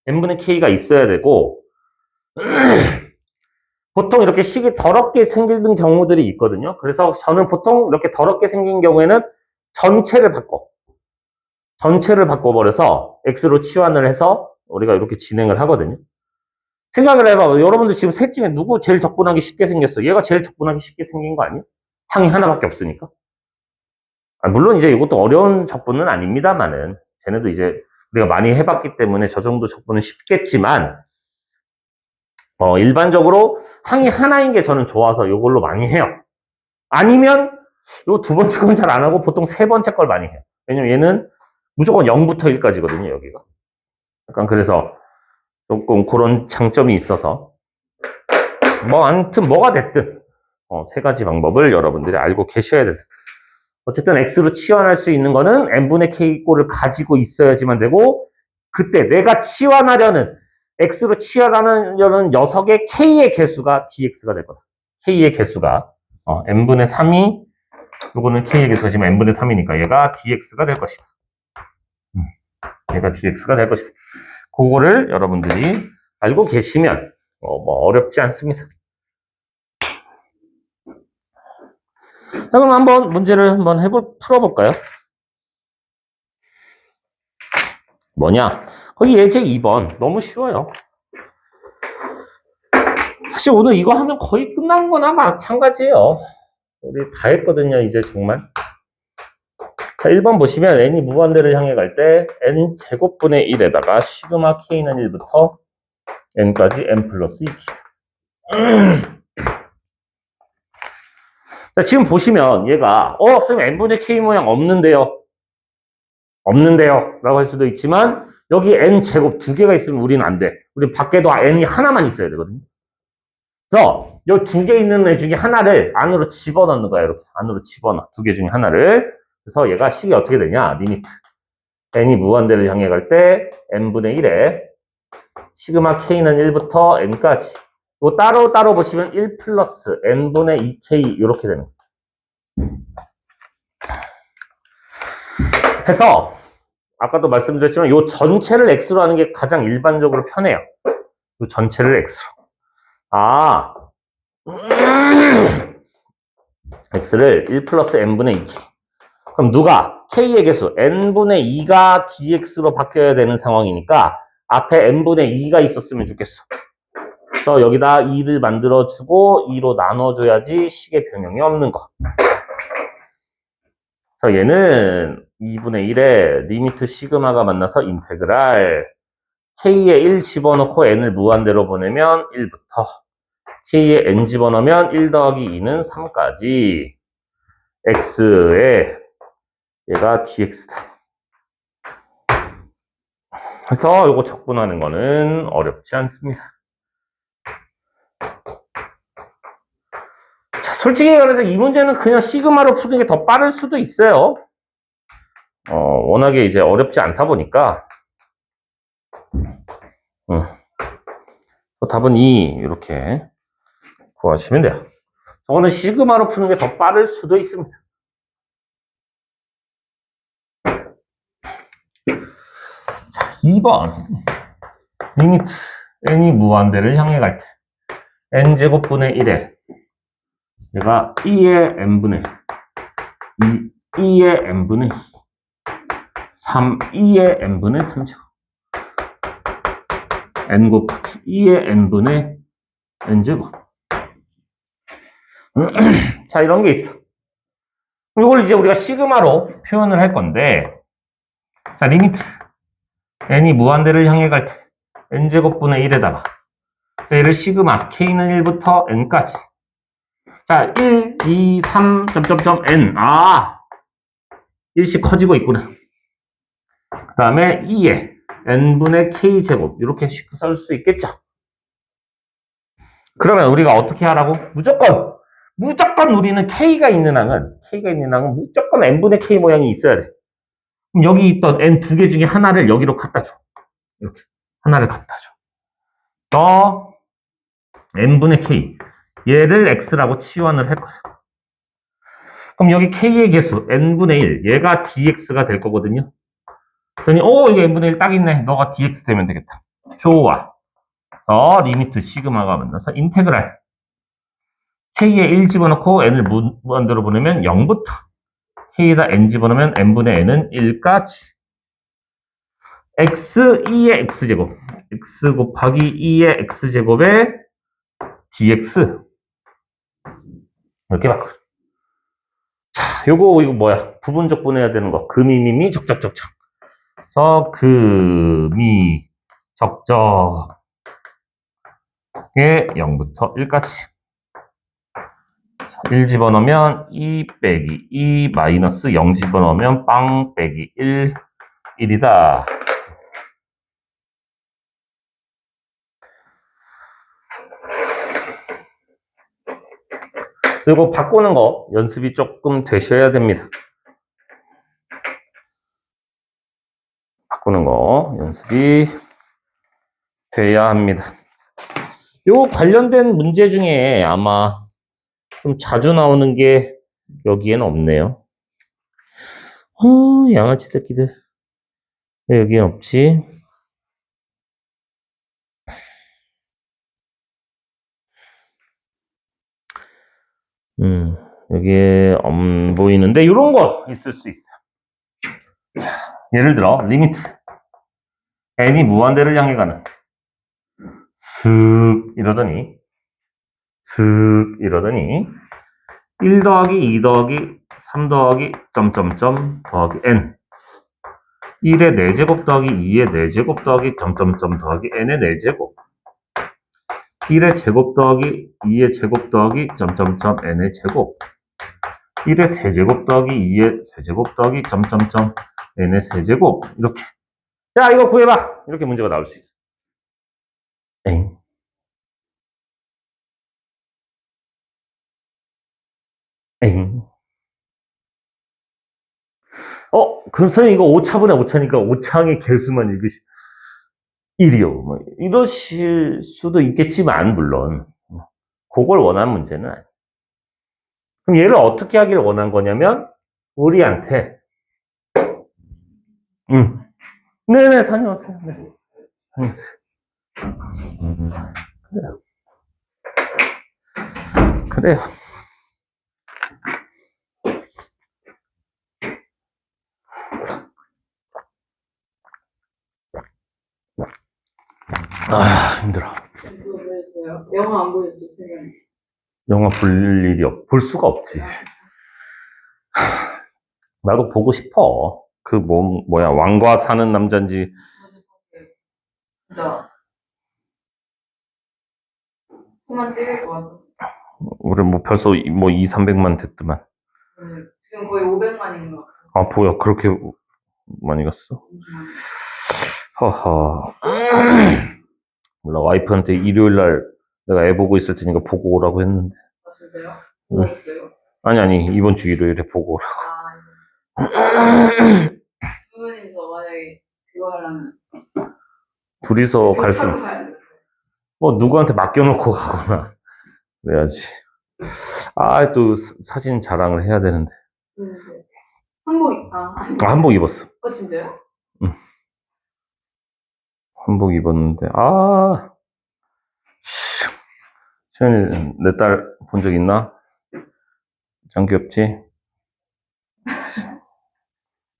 n분의 k가 있어야 되고 보통 이렇게 식이 더럽게 생기는 경우들이 있거든요. 그래서 저는 보통 이렇게 더럽게 생긴 경우에는 전체를 바꿔버려서 x로 치환을 해서 우리가 이렇게 진행을 하거든요. 생각을 해봐. 여러분들 지금 셋 중에 누구 제일 적분하기 쉽게 생겼어? 얘가 제일 적분하기 쉽게 생긴 거 아니야? 항이 하나밖에 없으니까. 물론 이제 이것도 어려운 적분은 아닙니다만은 쟤네도 이제 우리가 많이 해봤기 때문에 저 정도 적분은 쉽겠지만 일반적으로 항이 하나인 게 저는 좋아서 이걸로 많이 해요. 아니면 요 두 번째 건 잘 안 하고 보통 세 번째 걸 많이 해요. 왜냐면 얘는 무조건 0부터 1까지거든요, 여기가. 약간 그래서 조금 그런 장점이 있어서 아무튼 뭐가 됐든 세 가지 방법을 여러분들이 알고 계셔야 된다. 어쨌든 x로 치환할 수 있는 거는 n분의 k 꼴을 가지고 있어야지만 되고 그때 내가 x로 치환하려는 녀석의 k의 개수가 dx가 될 거다. k의 개수가 n분의 3이 요거는 k의 개수지만 n분의 3이니까 얘가 dx가 될 것이다. 얘가 dx가 될 것이다. 그거를 여러분들이 알고 계시면 어렵지 않습니다. 자, 그럼 한번 문제를 한번 풀어볼까요? 뭐냐? 거기 예제 2번. 너무 쉬워요. 사실 오늘 이거 하면 거의 끝난 거나 마찬가지예요. 우리 다 했거든요, 이제 정말. 자, 1번 보시면 n이 무한대를 향해 갈 때 n 제곱분의 1에다가 시그마 k는 1부터 n까지 n 플러스 2k. 자, 지금 보시면 얘가 선생님 n분의 k 모양 없는데요 라고 할 수도 있지만 여기 n 제곱 두 개가 있으면 우리는 안 돼. 우리 밖에도 n이 하나만 있어야 되거든요. 그래서 이 두 개 있는 애 중에 하나를 안으로 집어넣는 거야. 이렇게 안으로 집어넣어. 두 개 중에 하나를. 그래서 얘가 식이 어떻게 되냐? 리미트 n이 무한대를 향해 갈 때 n분의 1에 시그마 k는 1부터 n까지 또 따로 보시면 1 플러스 n분의 2k 이렇게 되는 거예요. 해서 아까도 말씀드렸지만 이 전체를 x로 하는 게 가장 일반적으로 편해요. 이 전체를 x로. x를 1 플러스 n분의 2k. 그럼 누가 k의 개수 n분의 2가 dx로 바뀌어야 되는 상황이니까 앞에 n분의 2가 있었으면 좋겠어. 그래서 여기다 2를 만들어주고 2로 나눠줘야지 식의 변형이 없는 거. 그래서 얘는 2분의 1에 리미트 시그마가 만나서 인테그랄 k에 1 집어넣고 n을 무한대로 보내면 1부터 k에 n 집어넣으면 1 더하기 2는 3까지 x에 얘가 dx다. 그래서 이거 적분하는 거는 어렵지 않습니다. 솔직히 말해서 이 문제는 그냥 시그마로 푸는 게 더 빠를 수도 있어요. 워낙에 이제 어렵지 않다 보니까. 답은 2 이렇게 구하시면 돼요. 저거는 시그마로 푸는 게 더 빠를 수도 있습니다. 자, 2번. 리미트 n이 무한대를 향해 갈 때 n제곱분의 1에 얘가 2의 n분의 2의 n분의 3, 2의 n분의 3제곱 n 곱하기 2의 n분의 n제곱. 자, 이런 게 있어. 이걸 이제 우리가 시그마로 표현을 할 건데, 자, 리미트 n이 무한대를 향해 갈 때 n제곱분의 1에다가 얘를 시그마 k는 1부터 n까지. 자, 1, 2, 3, n. 1씩 커지고 있구나. 그 다음에 2에 n분의 k제곱. 이렇게 쓸 수 있겠죠. 그러면 우리가 어떻게 하라고? 무조건 우리는 k가 있는 항은 무조건 n분의 k 모양이 있어야 돼. 그럼 여기 있던 n 두 개 중에 하나를 여기로 갖다 줘. 이렇게. 하나를 갖다 줘. 더 n분의 k. 얘를 x라고 치환을 할 거야. 그럼 여기 k의 개수 n분의 1. 얘가 dx가 될 거거든요. 그랬더니 이거 n분의 1 딱 있네. 너가 dx 되면 되겠다. 좋아. 그래서 리미트 시그마가 만나서 인테그랄 k에 1 집어넣고 n을 무한대로 보내면 0부터 k에다 n 집어넣으면 n분의 n은 1까지 x 2의 x제곱 x 곱하기 2의 x제곱에 dx 이렇게 바꿔. 자, 이거 뭐야? 부분적 분해야 되는 거. 금이미미 적적적적. 그래서 금이 적적에 0부터 1까지 1 집어넣으면 2 빼기 2 마이너스 0 집어넣으면 빵 빼기 1 1이다. 그리고 바꾸는 거 연습이 조금 되셔야 됩니다. 바꾸는 거 연습이 돼야 합니다. 요 관련된 문제 중에 아마 좀 자주 나오는 게 여기에는 없네요. 양아치 새끼들. 왜 여기엔 없지? 여기에 안 보이는데 이런 거 있을 수 있어요. 자, 예를 들어 리미트 n이 무한대를 향해 가는 슥 이러더니 1 더하기 2 더하기 3 더하기 점점점 더하기 n 1의 4제곱 더하기 2의 4제곱 더하기 점점점 더하기 n의 4제곱 1의 제곱 더하기 2의 제곱 더하기 점점점 n의 제곱 1의 세제곱 더하기 2의 세제곱 더하기 점점점 n의 세제곱 이렇게. 자, 이거 구해봐. 이렇게 문제가 나올 수 있어. 엥. 그럼 선생님 이거 5차분의 5차니까 5차항의 개수만 읽으시 1이요. 뭐 이러실 수도 있겠지만 물론 그걸 원하는 문제는 아니에요. 그럼 얘를 어떻게 하기를 원한 거냐면 우리한테 네네 다녀오세요. 네. 다녀오세요. 그래요. 힘들어. 그거 보였어요? 영화 안 보였죠, 최근에? 영화 볼 일이 볼 수가 없지. 나도 보고 싶어. 그 뭐야 왕과 사는 남잔지. 진짜. 그만 찍을 것 같아. 우리 뭐 벌써 200~300만 됐더만. 네, 지금 거의 500만인 것 같아요. 뭐야 그렇게 많이 갔어? 허허. 몰라 와이프한테 일요일날 내가 애 보고 있을 테니까 보고 오라고 했는데. 진짜요? 뭐였어요? 아니, 이번 주 일요일에 보고 오라고. 두 분이서 만약에 그거 하려면 둘이서 갈 수, 차로 가야 돼. 뭐, 누구한테 맡겨놓고 가거나, 그래야지. 또 사진 자랑을 해야 되는데. 한복 한복 입었어. 진짜요? 응. 한복 입었는데, 시현이 내 딸 본 적 있나? 짱 귀엽지?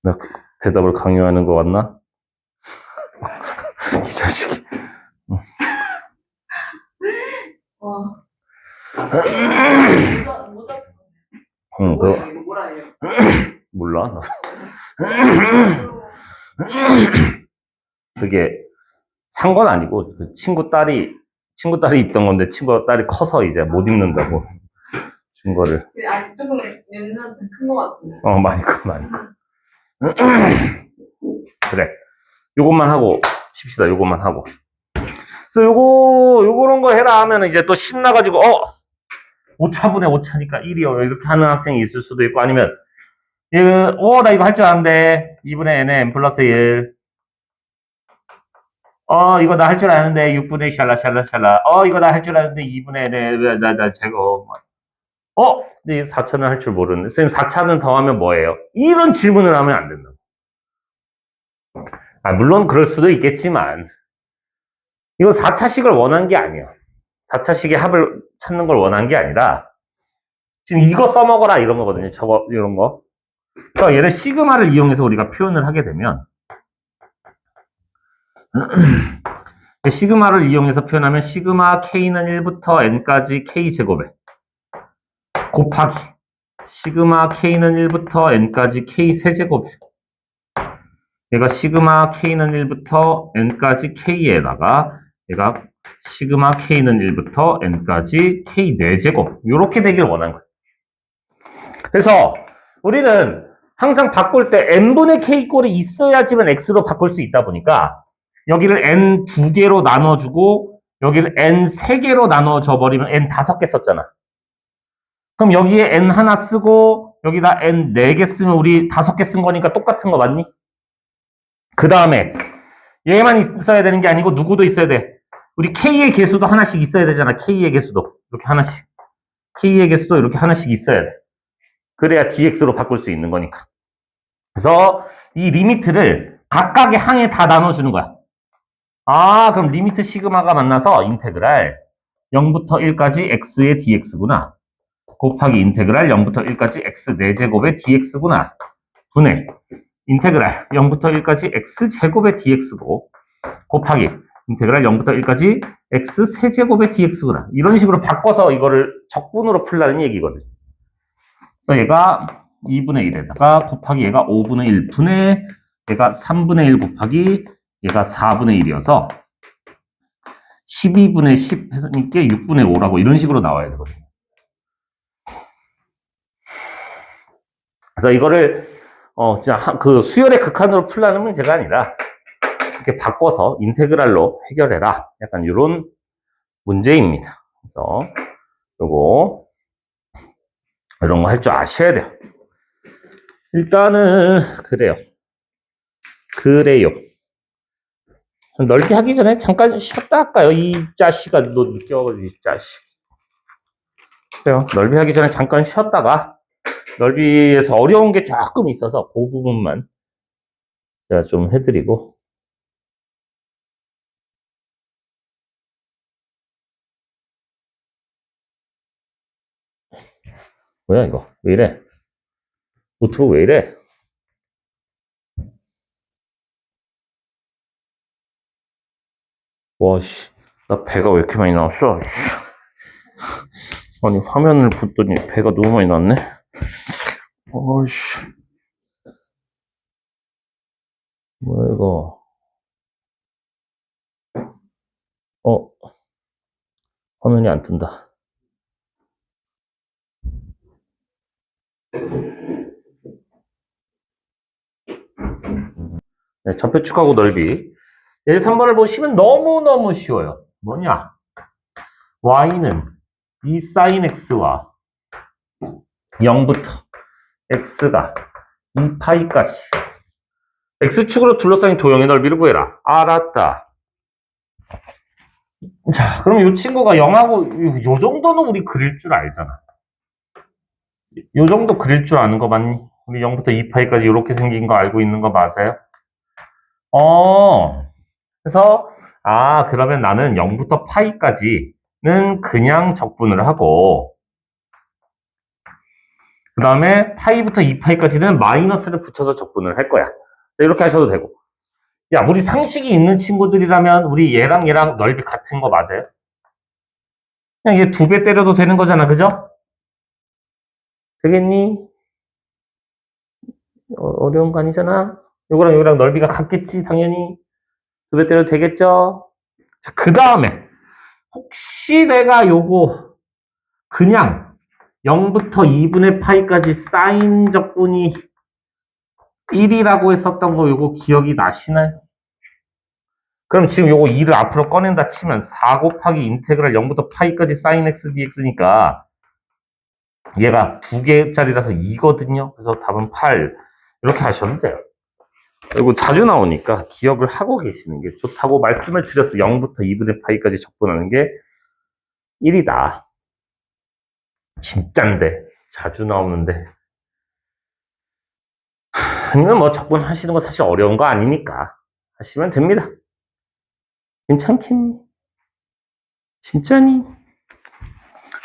나 대답을 강요하는 거 같나? 이 자식이. 와. 모자. 응, 뭐야, 이거 뭐라 해요? 몰라, 나도. 그게 산 건 아니고, 그 친구 딸이 입던 건데, 친구 딸이 커서 이제 못 입는다고 준 거를. 아직 조금 냄새가 큰 것 같은데. 많이 커. 그래. 요것만 하고, 쉽시다, 요것만 하고. 그래서 요런 거 해라 하면 이제 또 신나가지고, 오차분의 오차니까 1이요. 이렇게 하는 학생이 있을 수도 있고, 아니면, 나 이거 할 줄 아는데, 2분의 n에 n 플러스 1. 이거 나 할 줄 아는데, 6분의 샬라. 이거 나 할 줄 아는데, 2분의 n에, 나 제곱. 근데 4차는 할 줄 모르는데, 선생님 4차는 더하면 뭐예요? 이런 질문을 하면 안 된다. 물론 그럴 수도 있겠지만, 이거 4차식을 원한 게 아니야. 4차식의 합을 찾는 걸 원한 게 아니라, 지금 이거 써먹어라 이런 거거든요. 이런 거. 그래서 얘를 시그마를 이용해서 우리가 표현을 하게 되면, 시그마를 이용해서 표현하면 시그마 k는 1부터 n까지 k제곱에 곱하기 시그마 k는 1부터 n까지 k 세제곱에 얘가 시그마 k는 1부터 n까지 k에다가 얘가 시그마 k는 1부터 n까지 k 4제곱 이렇게 되길 원한 거예요. 그래서 우리는 항상 바꿀 때 n분의 k 꼴이 있어야지만 x로 바꿀 수 있다 보니까 여기를 n 2개로 나눠주고 여기를 n 3개로 나눠줘 버리면 n 5개 썼잖아. 그럼 여기에 n 하나 쓰고 여기다 n 4개 쓰면 우리 5개 쓴 거니까 똑같은 거 맞니? 그 다음에 얘만 있어야 되는 게 아니고 누구도 있어야 돼. 우리 k의 개수도 하나씩 있어야 되잖아. k의 개수도 이렇게 하나씩. k의 개수도 이렇게 하나씩 있어야 돼. 그래야 dx로 바꿀 수 있는 거니까. 그래서 이 리미트를 각각의 항에 다 나눠주는 거야. 그럼 리미트 시그마가 만나서 인테그랄 0부터 1까지 x의 dx구나. 곱하기 인테그랄 0부터 1까지 x 4제곱의 dx구나. 분의 인테그랄 0부터 1까지 x제곱의 dx고 곱하기 인테그랄 0부터 1까지 x 세제곱의 dx구나. 이런 식으로 바꿔서 이거를 적분으로 풀라는 얘기거든. 그래서 얘가 2분의 1에다가 곱하기 얘가 5분의 1 분의 얘가 3분의 1 곱하기 얘가 4분의 1이어서 12분의 10 했으니까 6분의 5라고 이런 식으로 나와야 되거든요. 그래서 이거를 그 수열의 극한으로 풀라는 문제가 아니라 이렇게 바꿔서 인테그랄로 해결해라. 약간 이런 문제입니다. 그래서 요거 이런 거 할 줄 아셔야 돼요. 일단은 그래요. 넓이 하기 전에 잠깐 쉬었다 할까요? 이 자식아, 너 늦게 와가지고 이 자식. 그래요. 넓이 하기 전에 잠깐 쉬었다가 넓이에서 어려운 게 조금 있어서 그 부분만 제가 좀 해드리고. 뭐야 이거? 왜 이래? 노트북 왜 이래? 와씨, 나 배가 왜 이렇게 많이 나왔어? 아니 화면을 봤더니 배가 너무 많이 나왔네. 어이씨, 뭐야 이거? 화면이 안 뜬다. 네, 좌표 축하고 넓이. 얘 3번을 보시면 너무너무 쉬워요. 뭐냐? y는 2sin x와 0부터 x가 2파이까지 x축으로 둘러싸인 도형의 넓이를 구해라. 알았다. 자, 그럼 이 친구가 0하고 요 정도는 우리 그릴 줄 알잖아. 요 정도 그릴 줄 아는 거 맞니? 우리 0부터 2파이까지 이렇게 생긴 거 알고 있는 거 맞아요? 그래서 그러면 나는 0부터 파이까지는 그냥 적분을 하고 그 다음에 파이부터 2파이까지는 마이너스를 붙여서 적분을 할 거야. 이렇게 하셔도 되고. 야, 우리 상식이 있는 친구들이라면 우리 얘랑 넓이 같은 거 맞아요? 그냥 얘 2배 때려도 되는 거잖아, 그죠? 되겠니? 어려운 거 아니잖아? 요거랑 요거랑 넓이가 같겠지, 당연히. 2배 때려도 되겠죠? 자, 그 다음에 혹시 내가 요거 그냥 0부터 2분의 파이까지 사인 적분이 1이라고 했었던 거 요거 기억이 나시나요? 그럼 지금 요거 2를 앞으로 꺼낸다 치면 4 곱하기 인테그랄 0부터 파이까지 사인 x dx니까 얘가 2개짜리라서 2거든요. 그래서 답은 8 이렇게 하셔도 돼요. 그리고 자주 나오니까 기억을 하고 계시는 게 좋다고 말씀을 드렸어. 0부터 2분의 파이까지 적분하는 게 1이다. 진짠데 자주 나오는데 아니면 뭐 적분하시는 거 사실 어려운 거 아니니까 하시면 됩니다. 괜찮겠니? 진짜니?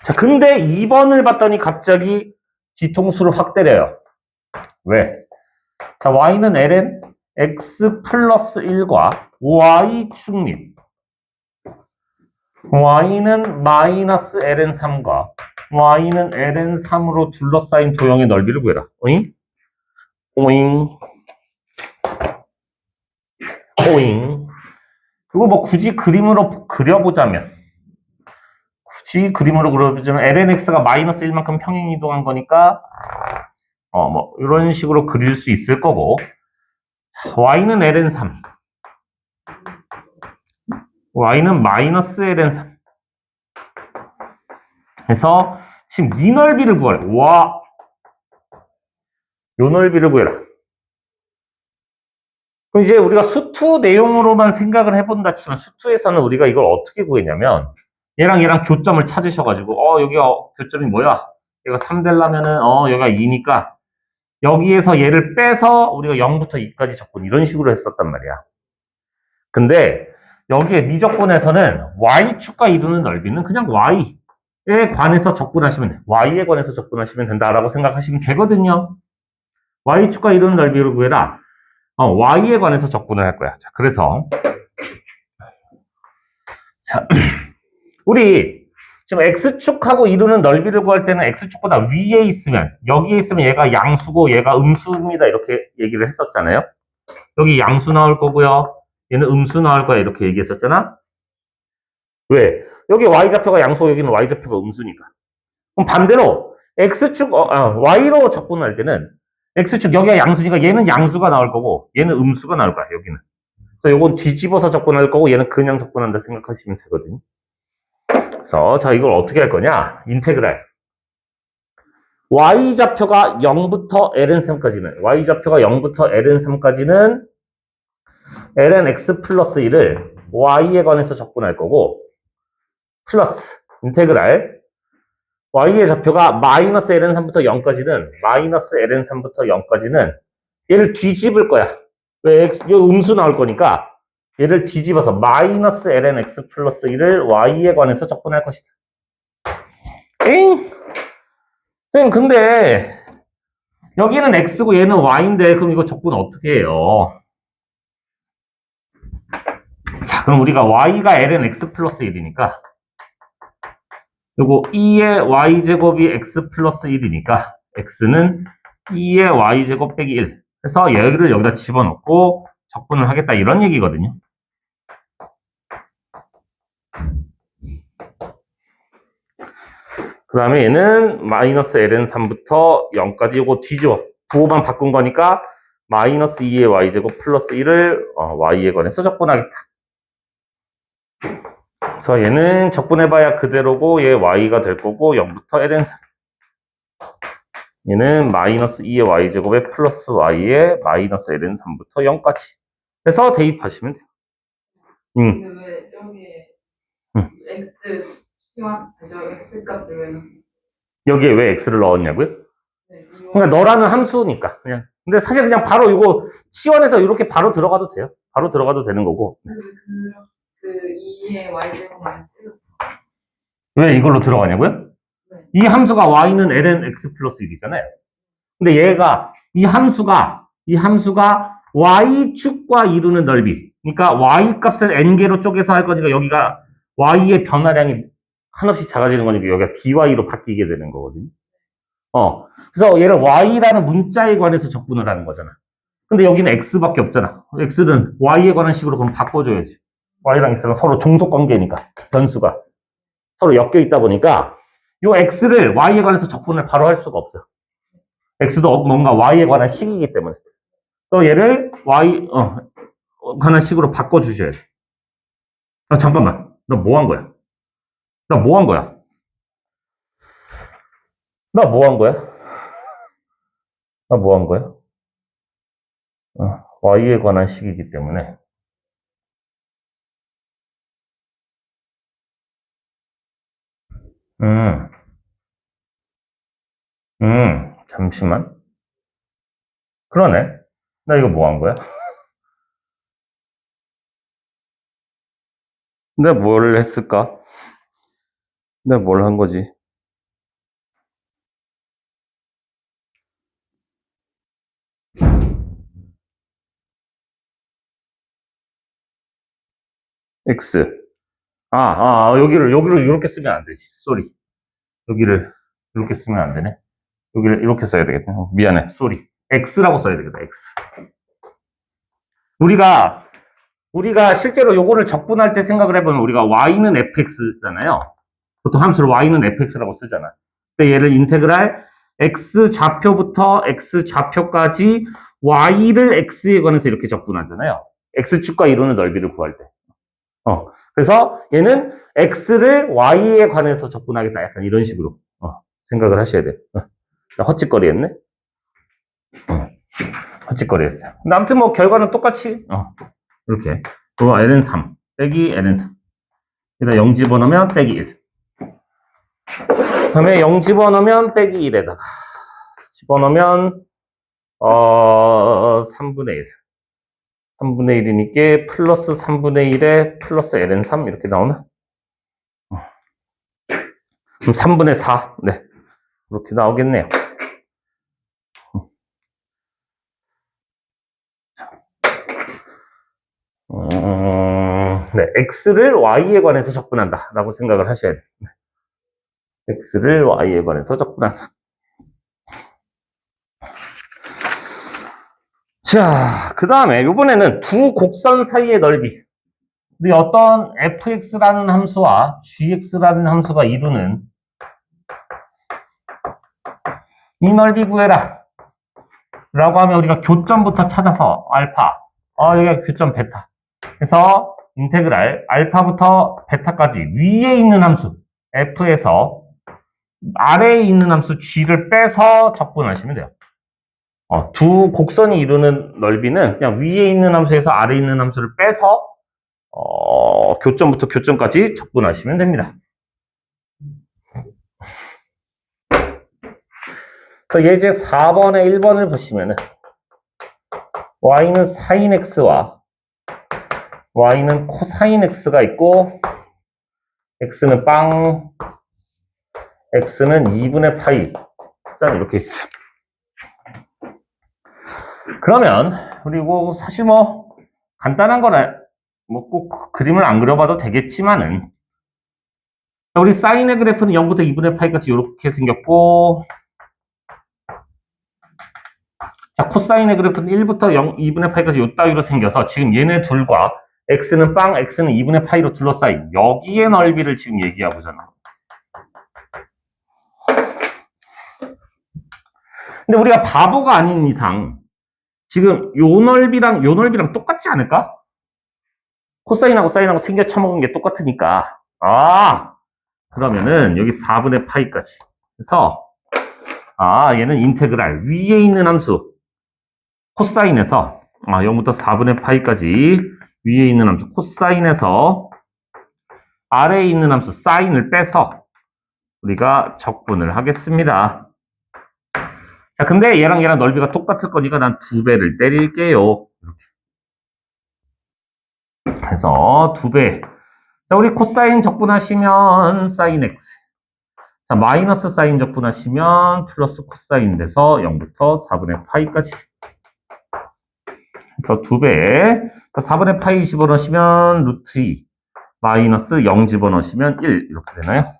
자, 근데 2번을 봤더니 갑자기 뒤통수를 확 때려요. 왜? 자, y는 ln x 플러스 1과 y 축립 y는 마이너스 ln 3과 y는 ln 3으로 둘러싸인 도형의 넓이를 구해라. 오잉? 오잉? 오잉? 그리고 뭐 굳이 그림으로 그려보자면 ln x가 마이너스 1만큼 평행 이동한 거니까 뭐 이런 식으로 그릴 수 있을 거고 y는 ln 3 y는 마이너스 ln 3 해서 지금 이 넓이를 구하래. 와, 요 넓이를 구해라. 그럼 이제 우리가 수투 내용으로만 생각을 해본다 치면 수투에서는 우리가 이걸 어떻게 구했냐면 얘랑 교점을 찾으셔가지고 여기가 교점이 뭐야? 얘가 3 되려면은 여기가 2니까 여기에서 얘를 빼서 우리가 0부터 2까지 적분 이런 식으로 했었단 말이야. 근데 여기에 미적분에서는 y축과 이루는 넓이는 그냥 y에 관해서 적분하시면 돼. y에 관해서 적분하시면 된다라고 생각하시면 되거든요. y축과 이루는 넓이를 구해라. y에 관해서 적분을 할 거야. 자, 그래서 자, 우리 지금 x축하고 이루는 넓이를 구할 때는 x축보다 위에 있으면 여기에 있으면 얘가 양수고 얘가 음수입니다. 이렇게 얘기를 했었잖아요. 여기 양수 나올 거고요. 얘는 음수 나올 거야. 이렇게 얘기했었잖아. 왜? 여기 y좌표가 양수고 여기는 y좌표가 음수니까. 그럼 반대로 x축 y로 적분할 때는 x축 여기가 양수니까 얘는 양수가 나올 거고 얘는 음수가 나올 거야. 여기는. 그래서 요건 뒤집어서 적분할 거고 얘는 그냥 적분한다 생각하시면 되거든요. 그래서 자, 이걸 어떻게 할 거냐? 인테그랄 y좌표가 0부터 ln3까지는 y좌표가 0부터 ln3까지는 ln x 플러스 1을 y에 관해서 적분할 거고 플러스 인테그랄 y의 좌표가 마이너스 ln3부터 0까지는 마이너스 ln3부터 0까지는 얘를 뒤집을 거야. 왜? 이 음수 나올 거니까 얘를 뒤집어서 마이너스 ln x 플러스 1을 y에 관해서 적분할 것이다. 선생님, 근데 여기는 x고 얘는 y인데 그럼 이거 적분 어떻게 해요? 자, 그럼 우리가 y가 ln x 플러스 1이니까 요거 2의 y제곱이 x 플러스 1이니까 x는 2의 y제곱 빼기 1 해서 얘를 여기다 집어넣고 적분을 하겠다 이런 얘기거든요. 그 다음에 얘는 마이너스 ln3부터 0까지 요거 뒤집어 부호만 바꾼 거니까 마이너스 2의 y제곱 플러스 1을 y에 관해서 적분하겠다. 그래서 얘는 적분해봐야 그대로고 얘 y가 될 거고 0부터 ln3 얘는 마이너스 2의 y제곱에 플러스 y에 마이너스 ln 3부터 0까지. 그래서 대입하시면 돼요. 근데 왜 여기에 응. x 저 x 값을 왜 넣- 여기에 왜 x를 넣었냐고요? 네, 그러니까 너라는 함수니까 그냥. 근데 사실 그냥 바로 이거 치원해서 이렇게 바로 들어가도 돼요. 바로 들어가도 되는 거고. 그 2의 y제곱 마이너스 1. 왜 이걸로 들어가냐고요? 네. 이 함수가 y는 ln x 플러스 1이잖아요. 근데 얘가 이 함수가 y축과 이루는 넓이. 그러니까 y 값을 n개로 쪼개서 할 거니까 여기가 y의 변화량이 한없이 작아지는 거니까 여기가 dy로 바뀌게 되는 거거든요. 그래서 얘를 y라는 문자에 관해서 적분을 하는 거잖아. 근데 여기는 x밖에 없잖아. x는 y에 관한 식으로 그럼 바꿔줘야지. y랑 x랑 서로 종속 관계니까 변수가 서로 엮여 있다 보니까 이 x를 y에 관해서 적분을 바로 할 수가 없어요. x도 뭔가 y에 관한 식이기 때문에. 그래서 얘를 y 관한 식으로 바꿔주셔야 돼. 잠깐만. 너 뭐 한 거야? 나 뭐 한 거야? 나 뭐 한 거야? 나 뭐 한 거야? y에 관한 식이기 때문에. 잠시만. 그러네. 나 이거 뭐 한 거야? 내가 뭘 했을까? 내가 뭘 한 거지? x. 여기를 이렇게 쓰면 안 되지. 쏘리. 여기를 이렇게 쓰면 안 되네. 여기를 이렇게 써야 되겠네. 미안해. 쏘리. x라고 써야 되겠다. x. 우리가 실제로 요거를 적분할 때 생각을 해보면 우리가 y는 fx잖아요. 보통 함수를 y는 fx라고 쓰잖아. 근데 얘를 인테그랄 x 좌표부터 x 좌표까지 y를 x에 관해서 이렇게 적분하잖아요. x축과 이루는 넓이를 구할 때. 그래서 얘는 x를 y에 관해서 적분하겠다. 약간 이런 식으로 생각을 하셔야 돼요. 나 헛짓거리 했네? 헛짓거리 했어요. 근데 아무튼 뭐 결과는 똑같이 이렇게 그거 ln3 빼기 ln3 여기다 0 집어넣으면 빼기 1 그다음에 0 집어넣으면 빼기 1에다가 집어넣으면 3분의 1 3분의 1이니까 플러스 3분의 1에 플러스 ln3 이렇게 나오나? 그럼 3분의 4 네 그렇게 나오겠네요. 네, x를 y에 관해서 적분한다 라고 생각을 하셔야 돼요. x를 y에 관해서 적분한다. 자, 그 다음에 이번에는 두 곡선 사이의 넓이. 우리 어떤 fx라는 함수와 gx라는 함수가 이루는 이 넓이 구해라 라고 하면 우리가 교점부터 찾아서 알파 여기가 교점 베타 그래서 인테그랄 알파부터 베타까지 위에 있는 함수 f에서 아래에 있는 함수 g를 빼서 적분하시면 돼요. 두 곡선이 이루는 넓이는 그냥 위에 있는 함수에서 아래에 있는 함수를 빼서 교점부터 교점까지 적분하시면 됩니다. 그래서 예제 4번에 1번을 보시면은 y는 sin x와 y는 코사인 x가 있고 x는 빵 x는 2분의 파이 짠 이렇게 있어요. 그러면 그리고 사실 뭐 간단한 거라 뭐 꼭 그림을 안 그려봐도 되겠지만은 우리 사인의 그래프는 0부터 2분의 파이까지 이렇게 생겼고 자 코사인의 그래프는 1부터 0, 2분의 파이까지 요 따위로 생겨서 지금 얘네 둘과 x는 빵, x는 2분의 파이로 둘러싸인 여기의 넓이를 지금 얘기하고잖아. 근데 우리가 바보가 아닌 이상 지금 요 넓이랑 똑같지 않을까? 코사인하고 사인하고 생겨 처먹은 게 똑같으니까 그러면은 여기 4분의 파이까지 그래서 얘는 인테그랄. 위에 있는 함수. 코사인에서, 0부터 4분의 파이까지 위에 있는 함수 코사인에서 아래에 있는 함수 사인을 빼서 우리가 적분을 하겠습니다. 자, 근데 얘랑 넓이가 똑같을 거니까 난 2배를 때릴게요. 이렇게. 해서 2배. 자, 우리 코사인 적분하시면 사인 x. 자, 마이너스 사인 적분하시면 플러스 코사인 돼서 0부터 4분의 파이까지. 그래서 2배. 4분의 파이 집어넣으시면 루트 2. 마이너스 0 집어넣으시면 1. 이렇게 되나요?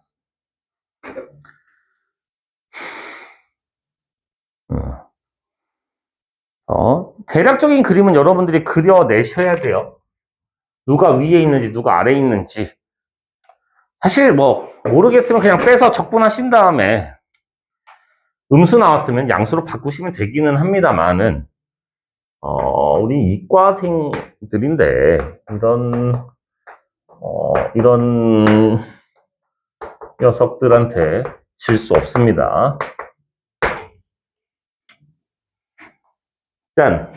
대략적인 그림은 여러분들이 그려내셔야 돼요. 누가 위에 있는지, 누가 아래에 있는지. 사실 모르겠으면 그냥 빼서 적분하신 다음에 음수 나왔으면 양수로 바꾸시면 되기는 합니다만은, 우리 이과생들인데, 이런 녀석들한테 질 수 없습니다. 짠.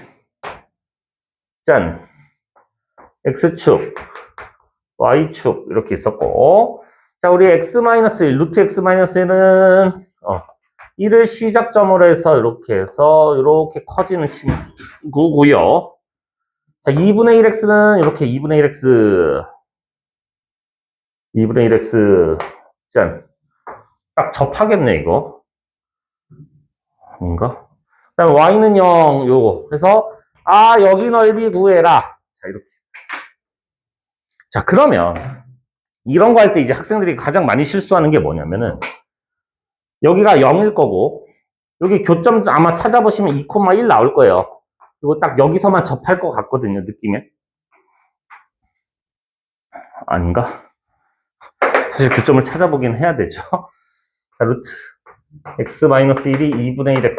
X축, Y축, 이렇게 있었고. 자, 우리 X-1, 루트 X-1은, 1을 시작점으로 해서, 이렇게 커지는 친구고요. 자, 2분의 1X는 이렇게 2분의 1X, 짠. 딱 접하겠네, 이거. 아닌가? 그 다음 Y는 0, 요거. 그래서, 여기 넓이 구해라. 자, 이렇게. 자, 그러면, 이런 거 할 때 이제 학생들이 가장 많이 실수하는 게 뭐냐면은, 여기가 0일 거고, 여기 교점 아마 찾아보시면 2,1 나올 거예요. 이거 딱 여기서만 접할 것 같거든요, 느낌에. 아닌가? 사실 교점을 찾아보긴 해야 되죠. 자, 루트 x-1이 2분의 1x.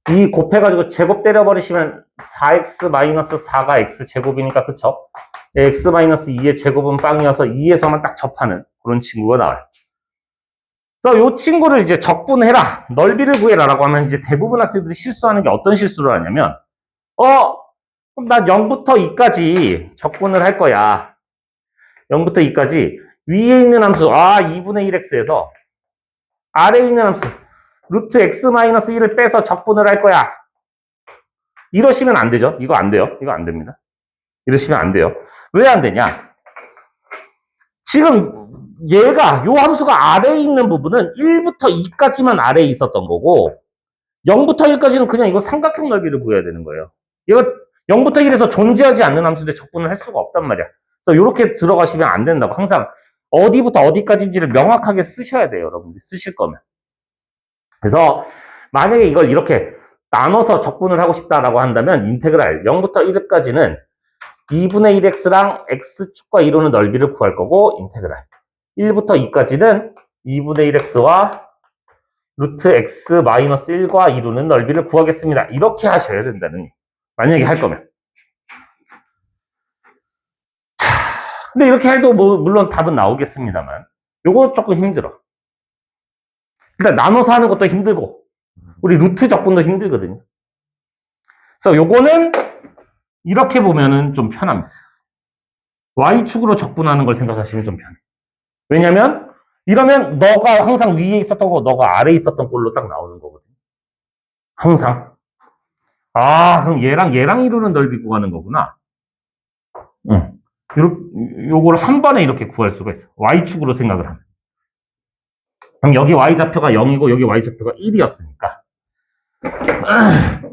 이 곱해가지고 제곱 때려버리시면 4x-4가 x제곱이니까, 그쵸? x-2의 제곱은 빵이어서 2에서만 딱 접하는 그런 친구가 나와요. 그래서 이 친구를 이제 적분해라, 넓이를 구해라라고 하면 이제 대부분 학생들이 실수하는 게 어떤 실수를 하냐면, 그럼 난 0부터 2까지 적분을 할 거야. 0부터 2까지 위에 있는 함수, 2분의 1x에서 아래에 있는 함수, 루트 x-1을 빼서 적분을 할 거야. 이러시면 안 되죠. 이거 안 돼요. 이거 안 됩니다. 이러시면 안 돼요. 왜 안 되냐? 지금 요 함수가 아래에 있는 부분은 1부터 2까지만 아래에 있었던 거고, 0부터 1까지는 그냥 이거 삼각형 넓이를 구해야 되는 거예요. 이거 0부터 1에서 존재하지 않는 함수인데 적분을 할 수가 없단 말이야. 그래서 이렇게 들어가시면 안 된다고. 항상 어디부터 어디까지인지를 명확하게 쓰셔야 돼요, 여러분들. 쓰실 거면. 그래서 만약에 이걸 이렇게 나눠서 적분을 하고 싶다라고 한다면 인테그랄 0부터 1까지는 2분의 1x랑 x축과 이루는 넓이를 구할 거고, 인테그랄 1부터 2까지는 2분의 1x와 루트 x-1과 이루는 넓이를 구하겠습니다. 이렇게 하셔야 된다는, 만약에 할 거면. 자, 근데 이렇게 해도 물론 답은 나오겠습니다만, 요거 조금 힘들어. 일단 나눠서 하는 것도 힘들고, 우리 루트 적분도 힘들거든요. 그래서 요거는 이렇게 보면은 좀 편합니다. Y축으로 적분하는 걸 생각하시면 좀 편해. 왜냐면, 이러면 너가 항상 위에 있었던 거, 너가 아래에 있었던 꼴로 딱 나오는 거거든요. 항상. 그럼 얘랑 이루는 넓이 구하는 거구나. 응. 요걸 한 번에 이렇게 구할 수가 있어. Y축으로 생각을 하면. 그럼 여기 Y좌표가 0이고, 여기 Y좌표가 1이었으니까.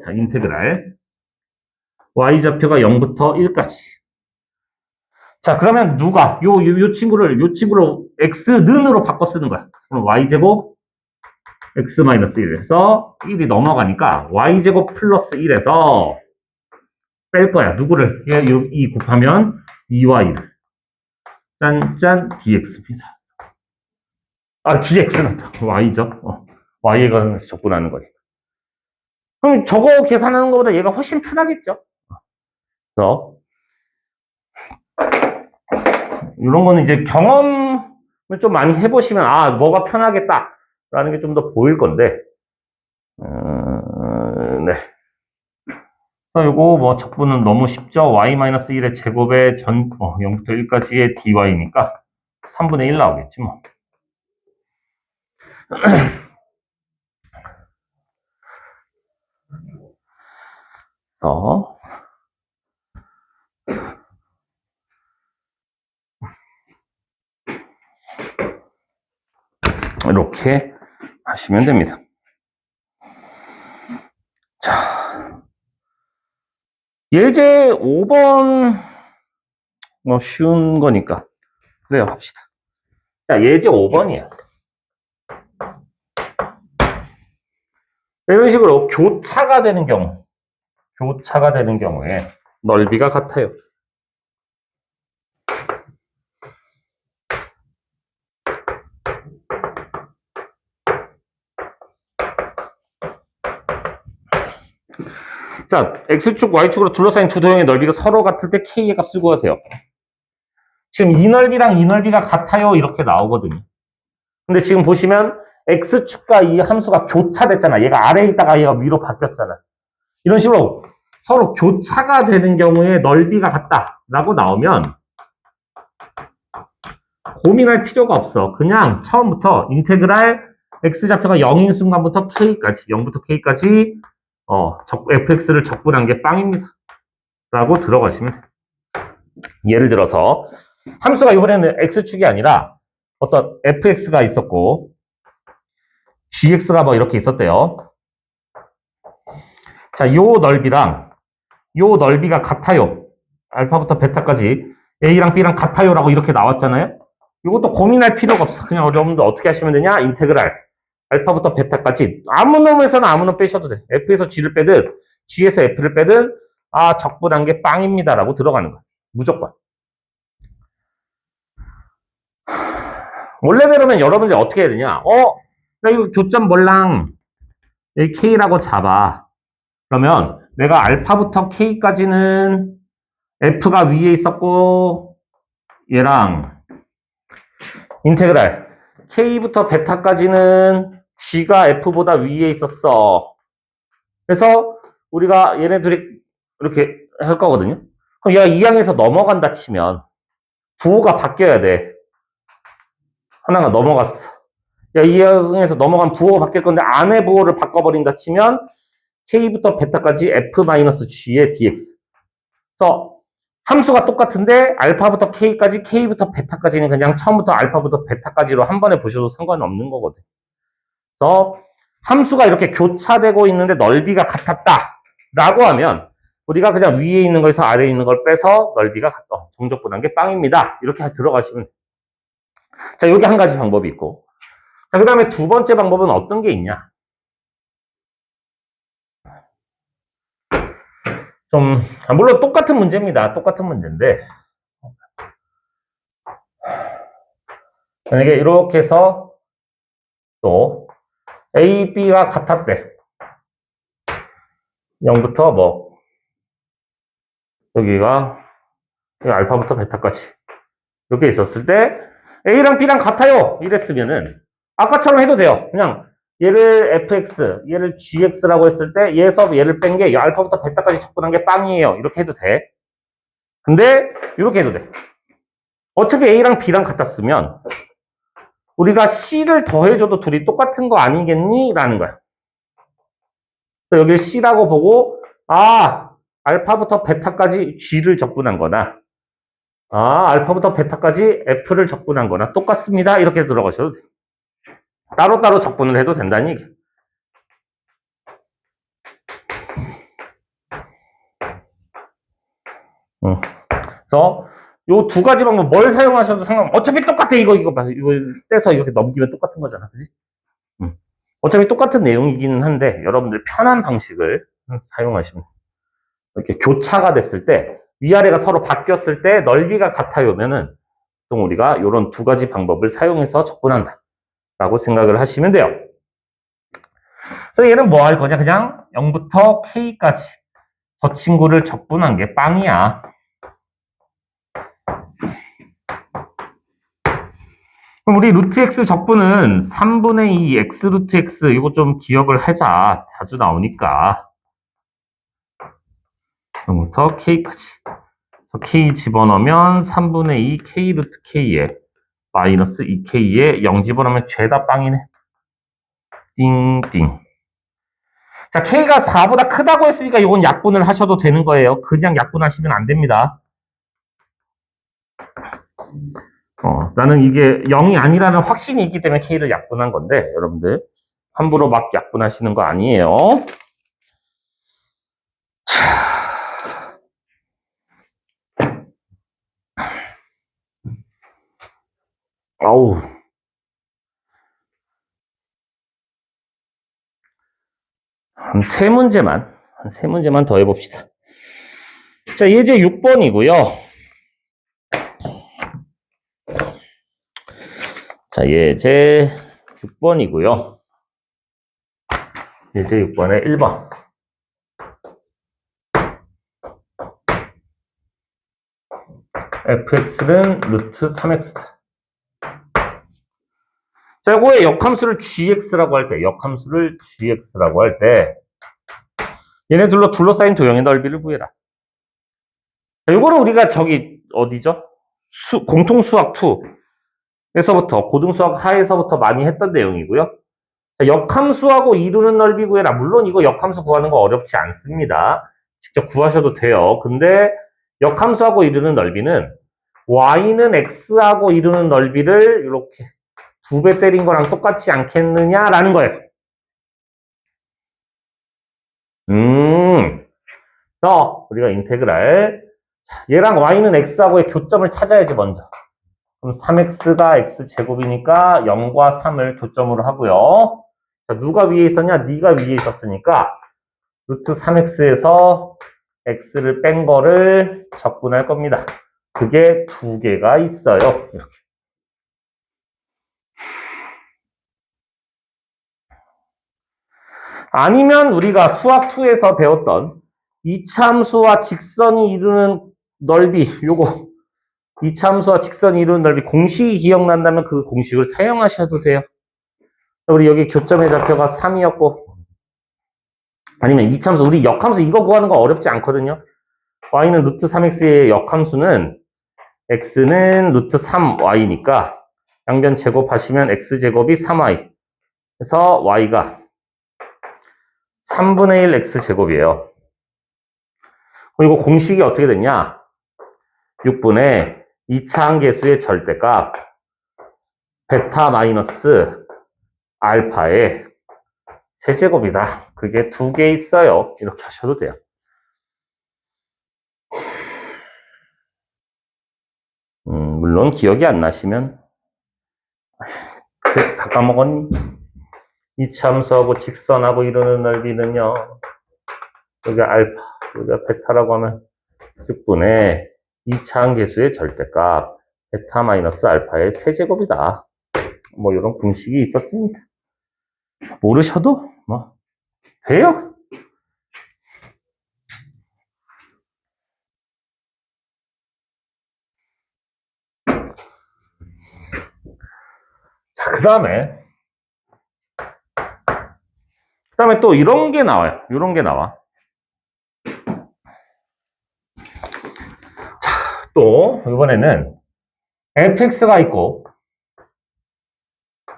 자, 인테그랄. Y좌표가 0부터 1까지. 자, 그러면 누가, 요 친구를 X는으로 바꿔 쓰는 거야. 그럼 Y제곱, X-1 해서 1이 넘어가니까, Y제곱 플러스 1에서 뺄 거야. 누구를? 이 곱하면 2와 1. 짠짠, dx입니다. dx는 y죠. y에 관해서 적분하는 거니까. 그럼 저거 계산하는 것보다 얘가 훨씬 편하겠죠? 그래서, 이런 거는 이제 경험을 좀 많이 해보시면, 뭐가 편하겠다라는 게 좀 더 보일 건데, 네. 그래서 요거 뭐 적분은 너무 쉽죠? y-1의 제곱의 0부터 1까지의 dy니까 3분의 1 나오겠지 뭐. 그래서 이렇게 하시면 됩니다. 자, 예제 5번 뭐 쉬운 거니까 그래요 합시다. 자, 예제 5번이야. 이런 식으로 교차가 되는 경우에 넓이가 같아요. 자, X축, Y축으로 둘러싸인 두 도형의 넓이가 서로 같을 때 K의 값을 구하세요. 지금 이 넓이랑 이 넓이가 같아요. 이렇게 나오거든요. 근데 지금 보시면 X축과 이 함수가 교차됐잖아. 얘가 아래에 있다가 얘가 위로 바뀌었잖아. 이런 식으로 서로 교차가 되는 경우에 넓이가 같다라고 나오면 고민할 필요가 없어. 그냥 처음부터 인테그랄 X좌표가 0인 순간부터 K까지, 0부터 K까지 fx를 적분한 게 빵입니다. 라고 들어가시면 돼요. 예를 들어서 함수가 이번에는 x축이 아니라 어떤 fx가 있었고 gx가 뭐 이렇게 있었대요. 자, 요 넓이랑 요 넓이가 같아요. 알파부터 베타까지 a랑 b랑 같아요라고 이렇게 나왔잖아요. 이것도 고민할 필요가 없어. 그냥 여러분들 어떻게 하시면 되냐? 인테그랄 알파부터 베타까지 아무 놈에서는 아무 놈 빼셔도 돼. f에서 g를 빼든 g에서 f를 빼든 적분한 게 빵입니다 라고 들어가는 거야. 무조건. 원래대로면 여러분들이 어떻게 해야 되냐? 나 이거 교점 몰랑 k라고 잡아. 그러면 내가 알파부터 k까지는 f가 위에 있었고 얘랑 인테그랄 k부터 베타까지는 g가 f보다 위에 있었어. 그래서 우리가 얘네 둘이 이렇게 할 거거든요. 그럼 얘가 이 항에서 넘어간다 치면 부호가 바뀌어야 돼. 하나가 넘어갔어. 이 항에서 넘어간 부호가 바뀔 건데 안에 부호를 바꿔버린다 치면 k부터 베타까지 f-g의 dx. 그래서 함수가 똑같은데 알파부터 k까지 k부터 베타까지는 그냥 처음부터 알파부터 베타까지로 한 번에 보셔도 상관없는 거거든. 그래서 함수가 이렇게 교차되고 있는데 넓이가 같았다라고 하면 우리가 그냥 위에 있는 거에서 아래에 있는 걸 빼서 넓이가 같다. 정적분한 게 빵입니다. 이렇게 들어가시면 돼요. 자, 여기 한 가지 방법이 있고. 자, 그 다음에 두 번째 방법은 어떤 게 있냐? 물론 똑같은 문제입니다. 똑같은 문제인데. 만약에 이렇게 해서 또 A, B가 같았대. 0부터 뭐 여기가 알파부터 베타까지 이렇게 있었을 때 A랑 B랑 같아요. 이랬으면은 아까처럼 해도 돼요. 그냥 얘를 fx, 얘를 gx라고 했을 때 얘에서 얘를 뺀 게 알파부터 베타까지 적분한 게 빵이에요. 이렇게 해도 돼. 근데 이렇게 해도 돼. 어차피 A랑 B랑 같았으면 우리가 C를 더해줘도 둘이 똑같은 거 아니겠니? 라는 거야. 그래서 여기 C라고 보고 알파부터 베타까지 G를 적분한 거나 알파부터 베타까지 F를 적분한 거나 똑같습니다. 이렇게 들어가셔도 돼요. 따로따로 적분을 해도 된다는 얘기야. 그래서 요 두 가지 방법 뭘 사용하셔도 상관없어. 어차피 똑같아. 이거 떼서 이렇게 넘기면 똑같은 거잖아. 그지? 어차피 똑같은 내용이기는 한데 여러분들 편한 방식을 사용하시면 돼요. 이렇게 교차가 됐을 때 위아래가 서로 바뀌었을 때 넓이가 같아요면은 보통 우리가 이런 두 가지 방법을 사용해서 적분한다 라고 생각을 하시면 돼요. 그래서 얘는 뭐 할 거냐? 그냥 0부터 K까지 저 친구를 적분한 게 빵이야. 그럼 우리 루트 x 적분은 3분의 2 x 루트 x 이거 좀 기억을 하자. 자주 나오니까. 그부터 k까지. 그래서 k 집어넣으면 3분의 2 k 루트 k에 마이너스 2k에 0 집어넣으면 죄다 빵이네. 띵띵. 자, k가 4보다 크다고 했으니까 이건 약분을 하셔도 되는 거예요. 그냥 약분하시면 안 됩니다. 나는 이게 0이 아니라는 확신이 있기 때문에 k를 약분한 건데 여러분들 함부로 막 약분하시는 거 아니에요. 자, 아우. 한 세 문제만 더 해봅시다. 자, 예제 6번이고요. 자, 예제 6번이고요. 예제 6번의 1번. fx는 루트 3x다. 자, 이거의 역함수를 gx라고 할 때, 얘네들로 둘러싸인 도형의 넓이를 구해라. 자, 요거는 우리가 어디죠? 공통수학 2에서부터, 고등수학 하에서부터 많이 했던 내용이고요. 자, 역함수하고 이루는 넓이 구해라. 물론 이거 역함수 구하는 거 어렵지 않습니다. 직접 구하셔도 돼요. 근데 역함수하고 이루는 넓이는 y는 x하고 이루는 넓이를 이렇게 2배 때린 거랑 똑같지 않겠느냐라는 거예요. 그래서 우리가 인테그랄 얘랑 y는 x하고의 교점을 찾아야지 먼저. 그럼 3x가 x제곱이니까 0과 3을 교점으로 하고요. 자, 누가 위에 있었냐? 네가 위에 있었으니까 루트 3x에서 x를 뺀 거를 적분할 겁니다. 그게 2개가 있어요. 이렇게. 아니면 우리가 수학2에서 배웠던 이차함수와 직선이 이루는 넓이, 요거 이차함수와 직선이 이루는 넓이 공식이 기억난다면 그 공식을 사용하셔도 돼요. 우리 여기 교점의 좌표가 3이었고 아니면 이차함수, 우리 역함수 이거 구하는 거 어렵지 않거든요. y는 루트 3x의 역함수는 x는 루트 3y니까 양변 제곱하시면 x제곱이 3y 그래서 y가 3분의 1 x제곱이에요. 그리고 공식이 어떻게 됐냐? 6분의 2차 항계수의 절대값 베타 마이너스 알파의 세제곱이다. 그게 2개 있어요. 이렇게 하셔도 돼요. 물론 기억이 안 나시면 글쎄 다 까먹었니? 이차함수하고 직선하고 이루는 넓이는요. 여기가 알파, 여기가 베타라고 하면 6분의 2차 항계수의 절대값 베타 마이너스 알파의 세제곱이다. 뭐 이런 공식이 있었습니다. 모르셔도 뭐 돼요. 자, 그 다음에 또 이런 게 나와요. 이런 게 나와. 자, 또 이번에는 fx가 있고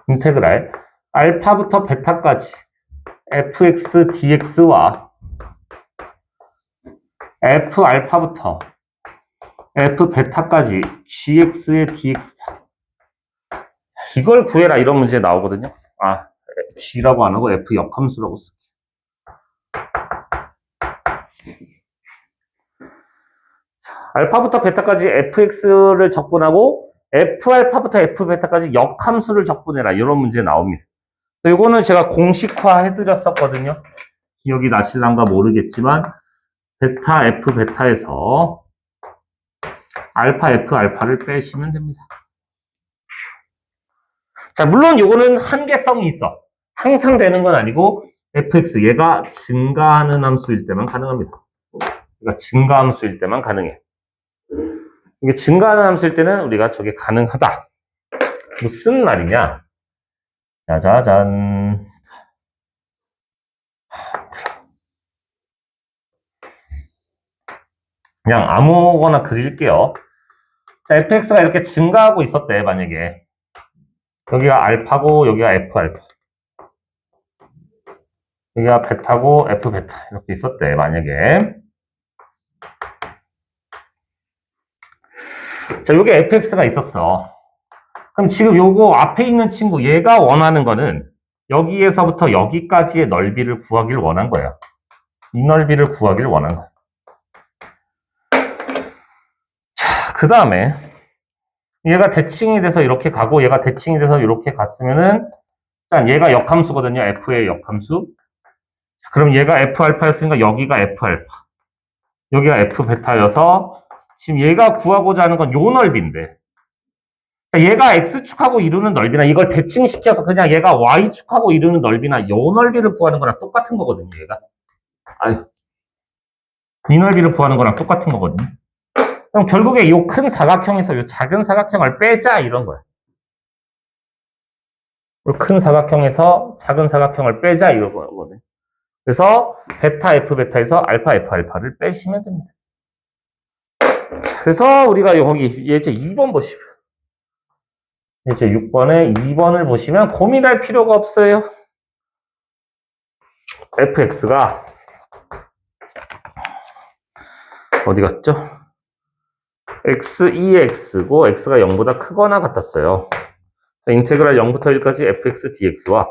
인테그랄 알파부터 베타까지 fx dx와 f 알파부터 f 베타까지 gx의 dx다. 이걸 구해라 이런 문제 나오거든요. 아, g라고 안 하고 f 역함수라고 쓸게요. 알파부터 베타까지 fx를 적분하고 f 알파부터 f 베타까지 역함수를 적분해라 이런 문제 나옵니다. 이거는 제가 공식화 해드렸었거든요. 기억이 나실란가 모르겠지만 베타 f 베타에서 알파 f 알파를 빼시면 됩니다. 자, 물론 이거는 한계성이 있어. 항상 되는 건 아니고 fx 얘가 증가하는 함수일 때만 가능합니다. 그러니까 증가함수일 때만 가능해. 이게 증가하는 함수일 때는 우리가 저게 가능하다. 무슨 말이냐? 짜자잔. 그냥 아무거나 그릴게요. 자, fx가 이렇게 증가하고 있었대, 만약에. 여기가 알파고, 여기가 f알파. 여기가 베타고, f베타. 이렇게 있었대, 만약에. 자, 요게 fx가 있었어. 그럼 지금 요거 앞에 있는 친구, 얘가 원하는 거는 여기에서부터 여기까지의 넓이를 구하기를 원한 거야. 이 넓이를 구하기를 원한 거야. 자, 그 다음에 얘가 대칭이 돼서 이렇게 가고 얘가 대칭이 돼서 이렇게 갔으면은 자, 얘가 역함수거든요. f의 역함수. 그럼 얘가 f알파였으니까 여기가 f알파. 여기가 f베타여서 지금 얘가 구하고자 하는 건 요 넓이인데 얘가 x축하고 이루는 넓이나 이걸 대칭시켜서 그냥 얘가 y축하고 이루는 넓이나 요 넓이를 구하는 거랑 똑같은 거거든요. 얘가. 아유. 이 넓이를 구하는 거랑 똑같은 거거든요. 그럼 결국에 이 큰 사각형에서 이 작은 사각형을 빼자 이런 거야. 큰 사각형에서 작은 사각형을 빼자 이런 거거든. 그래서 베타 f 베타에서 알파 f 알파를 빼시면 됩니다. 그래서 우리가 여기 예제 2번 보시면 예제 6번에 2번을 보시면 고민할 필요가 없어요. fx가 어디 갔죠? x2x고 x가 0보다 크거나 같았어요. 인테그랄 0부터 1까지 fx dx와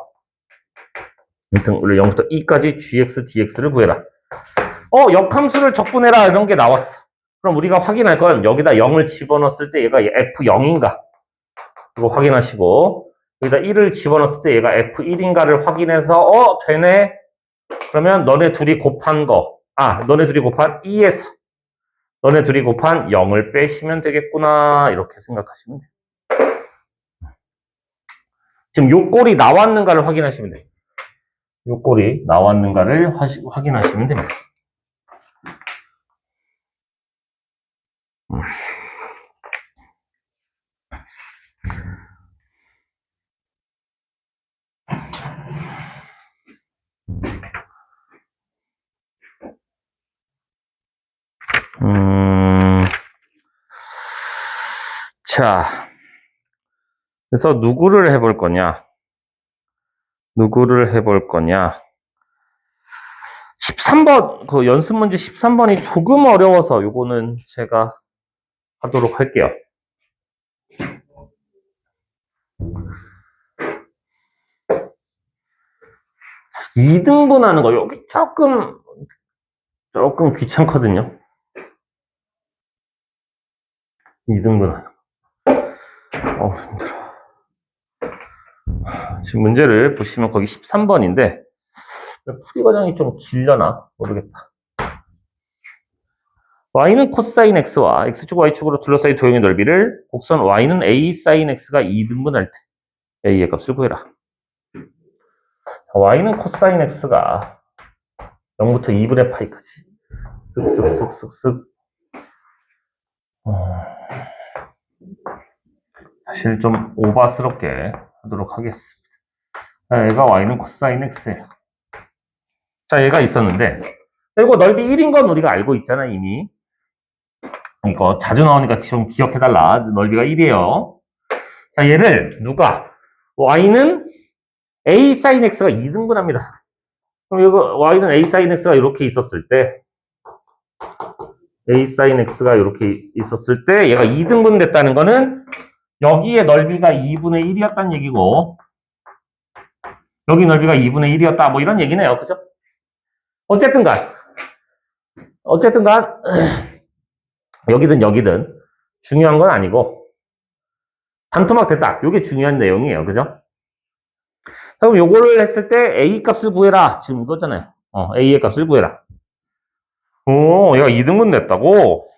인테그랄 0부터 2까지 gx dx를 구해라. 역함수를 적분해라 이런 게 나왔어. 그럼 우리가 확인할 건 여기다 0을 집어넣었을 때 얘가 f0인가 이거 확인하시고 여기다 1을 집어넣었을 때 얘가 f1인가를 확인해서 되네. 그러면 너네 둘이 곱한 거 너네 둘이 곱한 2에서 너네 둘이 곱한 0을 빼시면 되겠구나 이렇게 생각하시면 돼요. 지금 요 꼴이 나왔는가를 확인하시면 돼요. 요 꼴이 나왔는가를 확인하시면 됩니다. 자, 그래서 누구를 해볼 거냐? 13번, 그 연습 문제 13번이 조금 어려워서 요거는 제가 하도록 할게요. 2등분 하는 거, 여기 조금 귀찮거든요. 2등분 하는 거. 힘들어. 지금 문제를 보시면 거기 13번인데, 풀이 과정이 좀 길려나? 모르겠다. y는 코사인 x와 x축 y축으로 둘러싸인 도형의 넓이를 곡선 y는 a 사인 x가 2등분할 때 a의 값을 구해라. y는 코사인 x가 0부터 2분의 파이까지 쓱쓱쓱쓱쓱 사실 좀 오바스럽게 하도록 하겠습니다. 얘가 y는 코사인 x예요. 자, 얘가 있었는데 그리고 넓이 1인 건 우리가 알고 있잖아 이미. 이거 자주 나오니까 좀 기억해달라. 넓이가 1이에요. 자, 얘를 누가 y는 a 사인 x가 2등분합니다. 그럼 이거 y는 a 사인 x가 이렇게 있었을 때 a 사인 x가 이렇게 있었을 때 얘가 2등분 됐다는 거는 여기의 넓이가 2분의 1이었다는 얘기고 여기 넓이가 2분의 1이었다 뭐 이런 얘기네요. 그죠? 어쨌든 간 여기든 중요한 건 아니고 반토막 됐다. 이게 중요한 내용이에요. 그죠? 그럼 요거를 했을 때 a 값을 구해라. 지금 이거잖아요. a의 값을 구해라. 얘가 2등분 됐다고?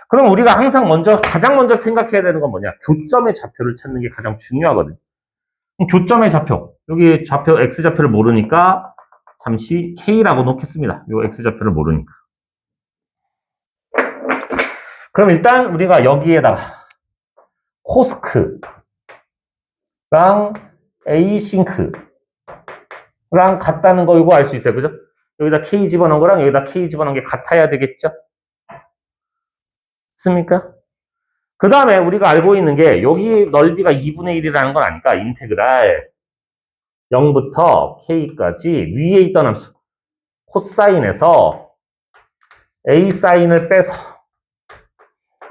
그럼 우리가 항상 가장 먼저 생각해야 되는 건 뭐냐? 교점의 좌표를 찾는 게 가장 중요하거든. 교점의 좌표. 여기 좌표, x좌표를 모르니까 잠시 k라고 놓겠습니다. 요 x좌표를 모르니까. 그럼 일단 우리가 여기에다가 코스크 A 싱크랑 같다는 거 이거 알 수 있어요. 그죠? 여기다 K 집어넣은 거랑 여기다 K 집어넣은 게 같아야 되겠죠? 맞습니까? 그 다음에 우리가 알고 있는 게 여기 넓이가 2분의 1이라는 건 아니까 인테그랄 0부터 K까지 위에 있던 함수 코사인에서 A 사인을 빼서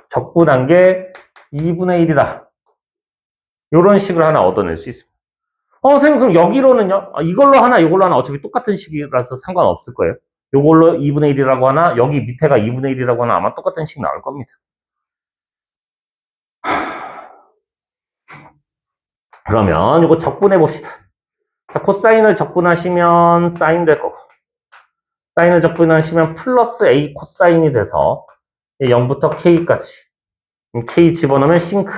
적분한 게 2분의 1이다. 이런 식을 하나 얻어낼 수 있습니다. 선생님, 그럼 여기로는요? 이걸로 하나, 이걸로 하나 어차피 똑같은 식이라서 상관없을 거예요. 이걸로 2분의 1이라고 하나, 여기 밑에가 2분의 1이라고 하나 아마 똑같은 식 나올 겁니다. 그러면 이거 적분해 봅시다. 자, 코사인을 적분하시면 사인 될 거고, 사인을 적분하시면 플러스 A 코사인이 돼서 0부터 K까지. K 집어넣으면 싱크.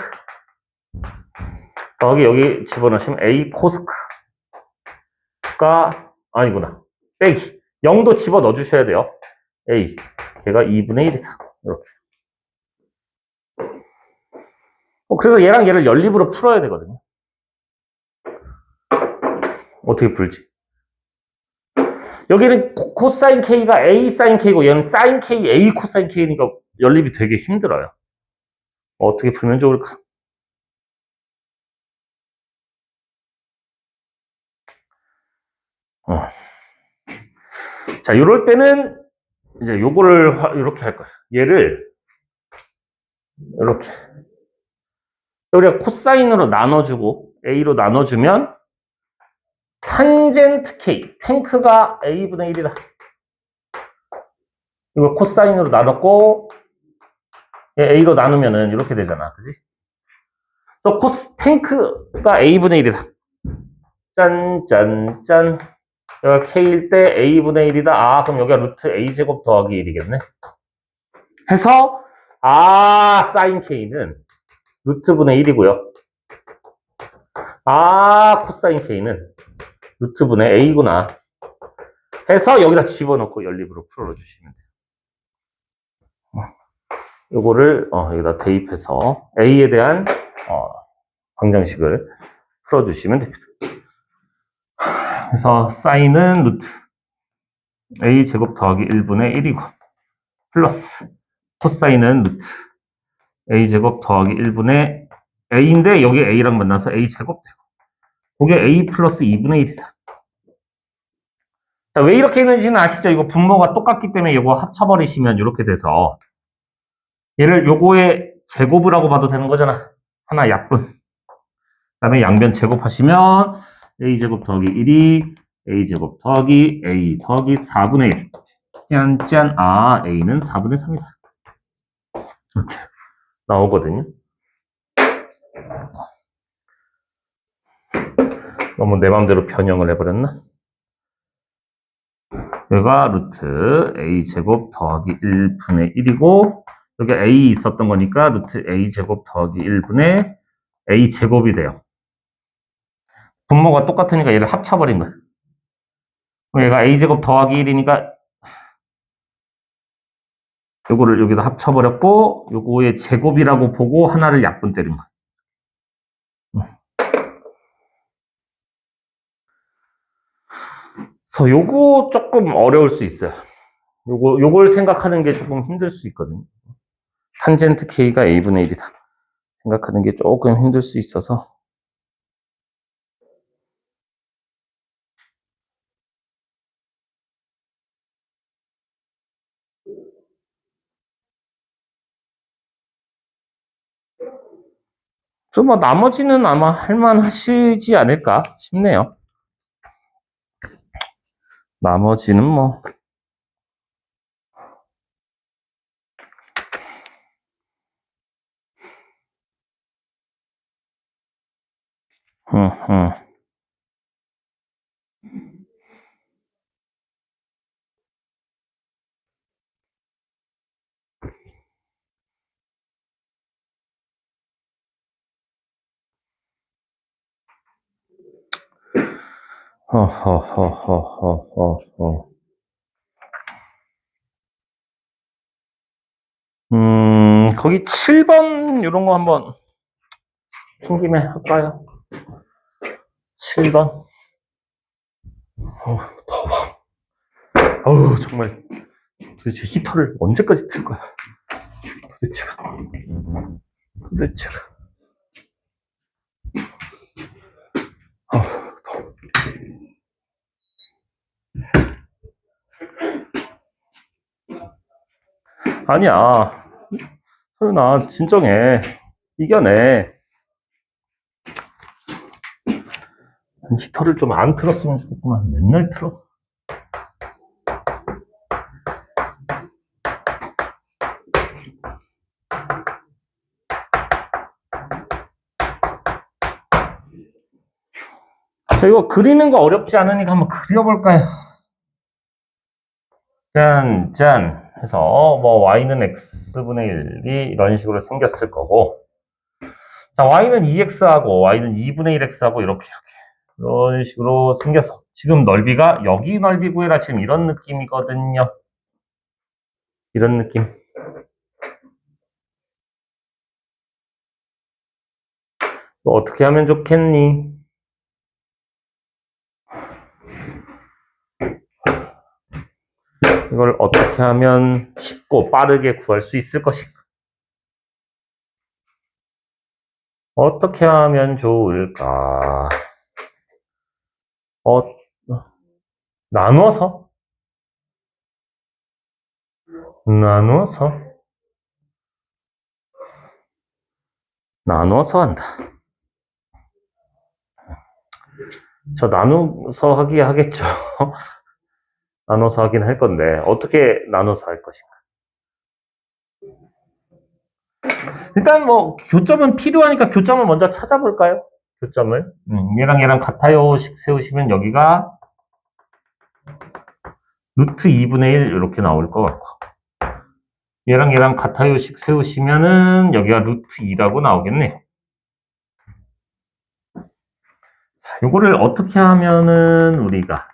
여기 집어넣으시면 A 코스크가 아니구나. 빼기. 0도 집어넣어 주셔야 돼요. A. 걔가 2분의 1이다. 이렇게. 그래서 얘랑 얘를 연립으로 풀어야 되거든요. 어떻게 풀지? 여기는 코사인 K가 A 사인 K고 얘는 사인 K, A 코사인 K니까 연립이 되게 힘들어요. 어떻게 풀면 좋을까? 자, 요럴 때는 이제 요거를 이렇게 할 거예요. 얘를 이렇게 우리가 코사인으로 나눠주고 A로 나눠주면 탄젠트 K, 탱크가 A분의 1이다. 이거 코사인으로 나눴고 A로 나누면은 이렇게 되잖아. 그지? 그래서 탱크가 A분의 1이다. 짠, 짠, 짠. 여기가 K일 때 A분의 1이다. 그럼 여기가 루트 A제곱 더하기 1이겠네. 해서, 사인 K는 루트분의 1이고요. 코사인 K는 루트분의 A구나. 해서 여기다 집어넣고 연립으로 풀어주시면 돼요. 요거를, 여기다 대입해서 A에 대한, 방정식을 풀어주시면 됩니다. 그래서 사인은 루트 A 제곱 더하기 1분의 1이고 플러스 코사인은 루트 A 제곱 더하기 1분의 A인데 여기 A랑 만나서 A 제곱 되고 그게 A 플러스 2분의 1이다. 자, 왜 이렇게 했는지는 아시죠? 이거 분모가 똑같기 때문에 이거 합쳐버리시면 이렇게 돼서 얘를 요거의 제곱이라고 봐도 되는 거잖아. 하나 약분. 그 다음에 양변 제곱하시면 A제곱 더하기 1이 A제곱 더하기 A 더하기 4분의 1. 짠짠. A는 4분의 3이다. 이렇게 나오거든요. 너무 내 맘대로 변형을 해버렸나? 여기가 루트 A제곱 더하기 1분의 1이고 여기 A 있었던 거니까 루트 A제곱 더하기 1분의 A제곱이 돼요. 분모가 똑같으니까 얘를 합쳐버린 거야. 얘가 A제곱 더하기 1이니까 요거를 여기다 합쳐버렸고 요거의 제곱이라고 보고 하나를 약분 때린 거야. 그래서 요거 조금 어려울 수 있어요. 요걸 생각하는 게 조금 힘들 수 있거든요. 탄젠트 K가 A분의 1이다. 생각하는 게 조금 힘들 수 있어서. 뭐 나머지는 아마 할만하시지 않을까 싶네요. 나머지는 뭐 음, 음. 허허허허허허. 거기 7번 이런 거 한번 튕김에 할까요? 7번. 더워. 어우, 정말. 도대체 히터를 언제까지 틀 거야? 도대체가. 더워. 아니야. 소윤아, 진정해. 이겨내. 히터를 좀 안 틀었으면 좋겠구만. 맨날 틀어. 자, 이거 그리는 거 어렵지 않으니까 한번 그려볼까요? 짠 해서 뭐 y는 x분의 1이 이런 식으로 생겼을 거고, 자, y는 2x하고 y는 2분의 1x하고 이렇게 이런 식으로 생겨서 지금 넓이가 여기 넓이 구해라, 지금 이런 느낌이거든요. 이런 느낌. 또 어떻게 하면 좋겠니? 이걸 어떻게 하면 쉽고 빠르게 구할 수 있을 것인가? 어떻게 하면 좋을까? 나눠서? 나눠서 한다. 저 나눠서 하겠죠. 나눠서 하긴 할 건데, 어떻게 나눠서 할 것인가? 일단 뭐, 교점은 필요하니까 교점을 먼저 찾아볼까요? 교점을. 얘랑 같아요식 세우시면 여기가 루트 2분의 1 이렇게 나올 것 같고, 얘랑 같아요식 세우시면은 여기가 루트 2라고 나오겠네요. 자, 요거를 어떻게 하면은 우리가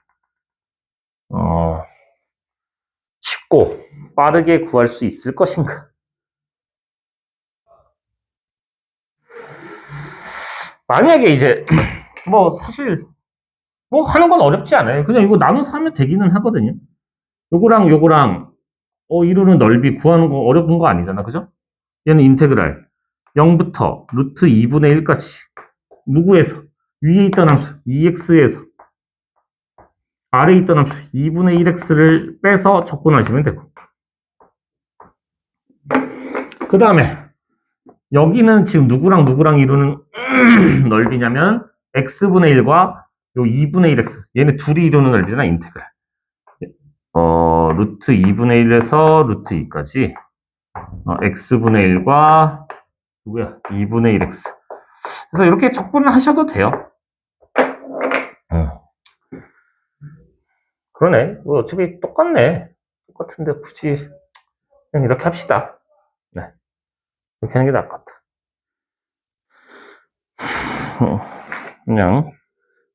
쉽고 빠르게 구할 수 있을 것인가? 만약에 이제 뭐 사실 뭐 하는 건 어렵지 않아요. 그냥 이거 나눠서 하면 되기는 하거든요. 요거랑 이루는 넓이 구하는 거 어려운 거 아니잖아. 그죠? 얘는 인테그랄 0부터 루트 2분의 1까지 누구에서? 위에 있던 함수 2x에서 아래에 있던 함수 2분의 1x를 빼서 적분하시면 되고, 그 다음에 여기는 지금 누구랑 이루는 넓이냐면 x분의 1과 요 2분의 1x, 얘네 둘이 이루는 넓이잖아. 인테그랄 루트 2분의 1에서 루트 2까지 x분의 1과 누구야? 2분의 1x. 그래서 이렇게 적분을 하셔도 돼요. 그러네. 어차피 똑같네. 똑같은데 굳이 그냥 이렇게 합시다. 네. 이렇게 하는 게 나을 것 같다. 그냥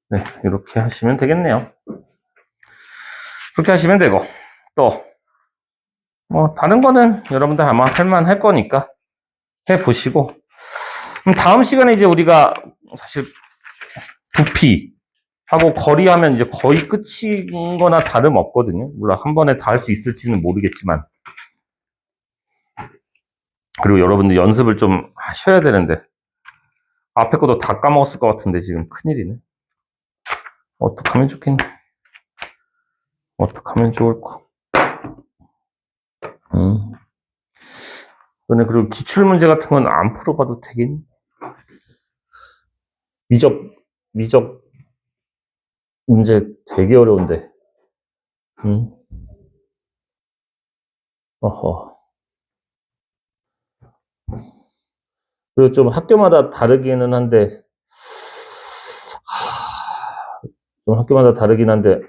네, 이렇게 하시면 되겠네요. 그렇게 하시면 되고, 또 뭐 다른 거는 여러분들 아마 할만할 거니까 해보시고, 다음 시간에 이제 우리가 사실 부피하고 거리하면 이제 거의 끝인 거나 다름없거든요. 물론 한 번에 다 할 수 있을지는 모르겠지만, 그리고 여러분들 연습을 좀 하셔야 되는데 앞에 것도 다 까먹었을 것 같은데 지금 큰일이네. 어떡하면 좋겠니? 어떡하면 좋을까? 너네 그리고 기출문제 같은 건 안 풀어봐도 되겠니? 미적 문제 되게 어려운데. 어허. 그리고 좀 학교마다 다르기는 한데, 좀 학교마다 다르긴 한데,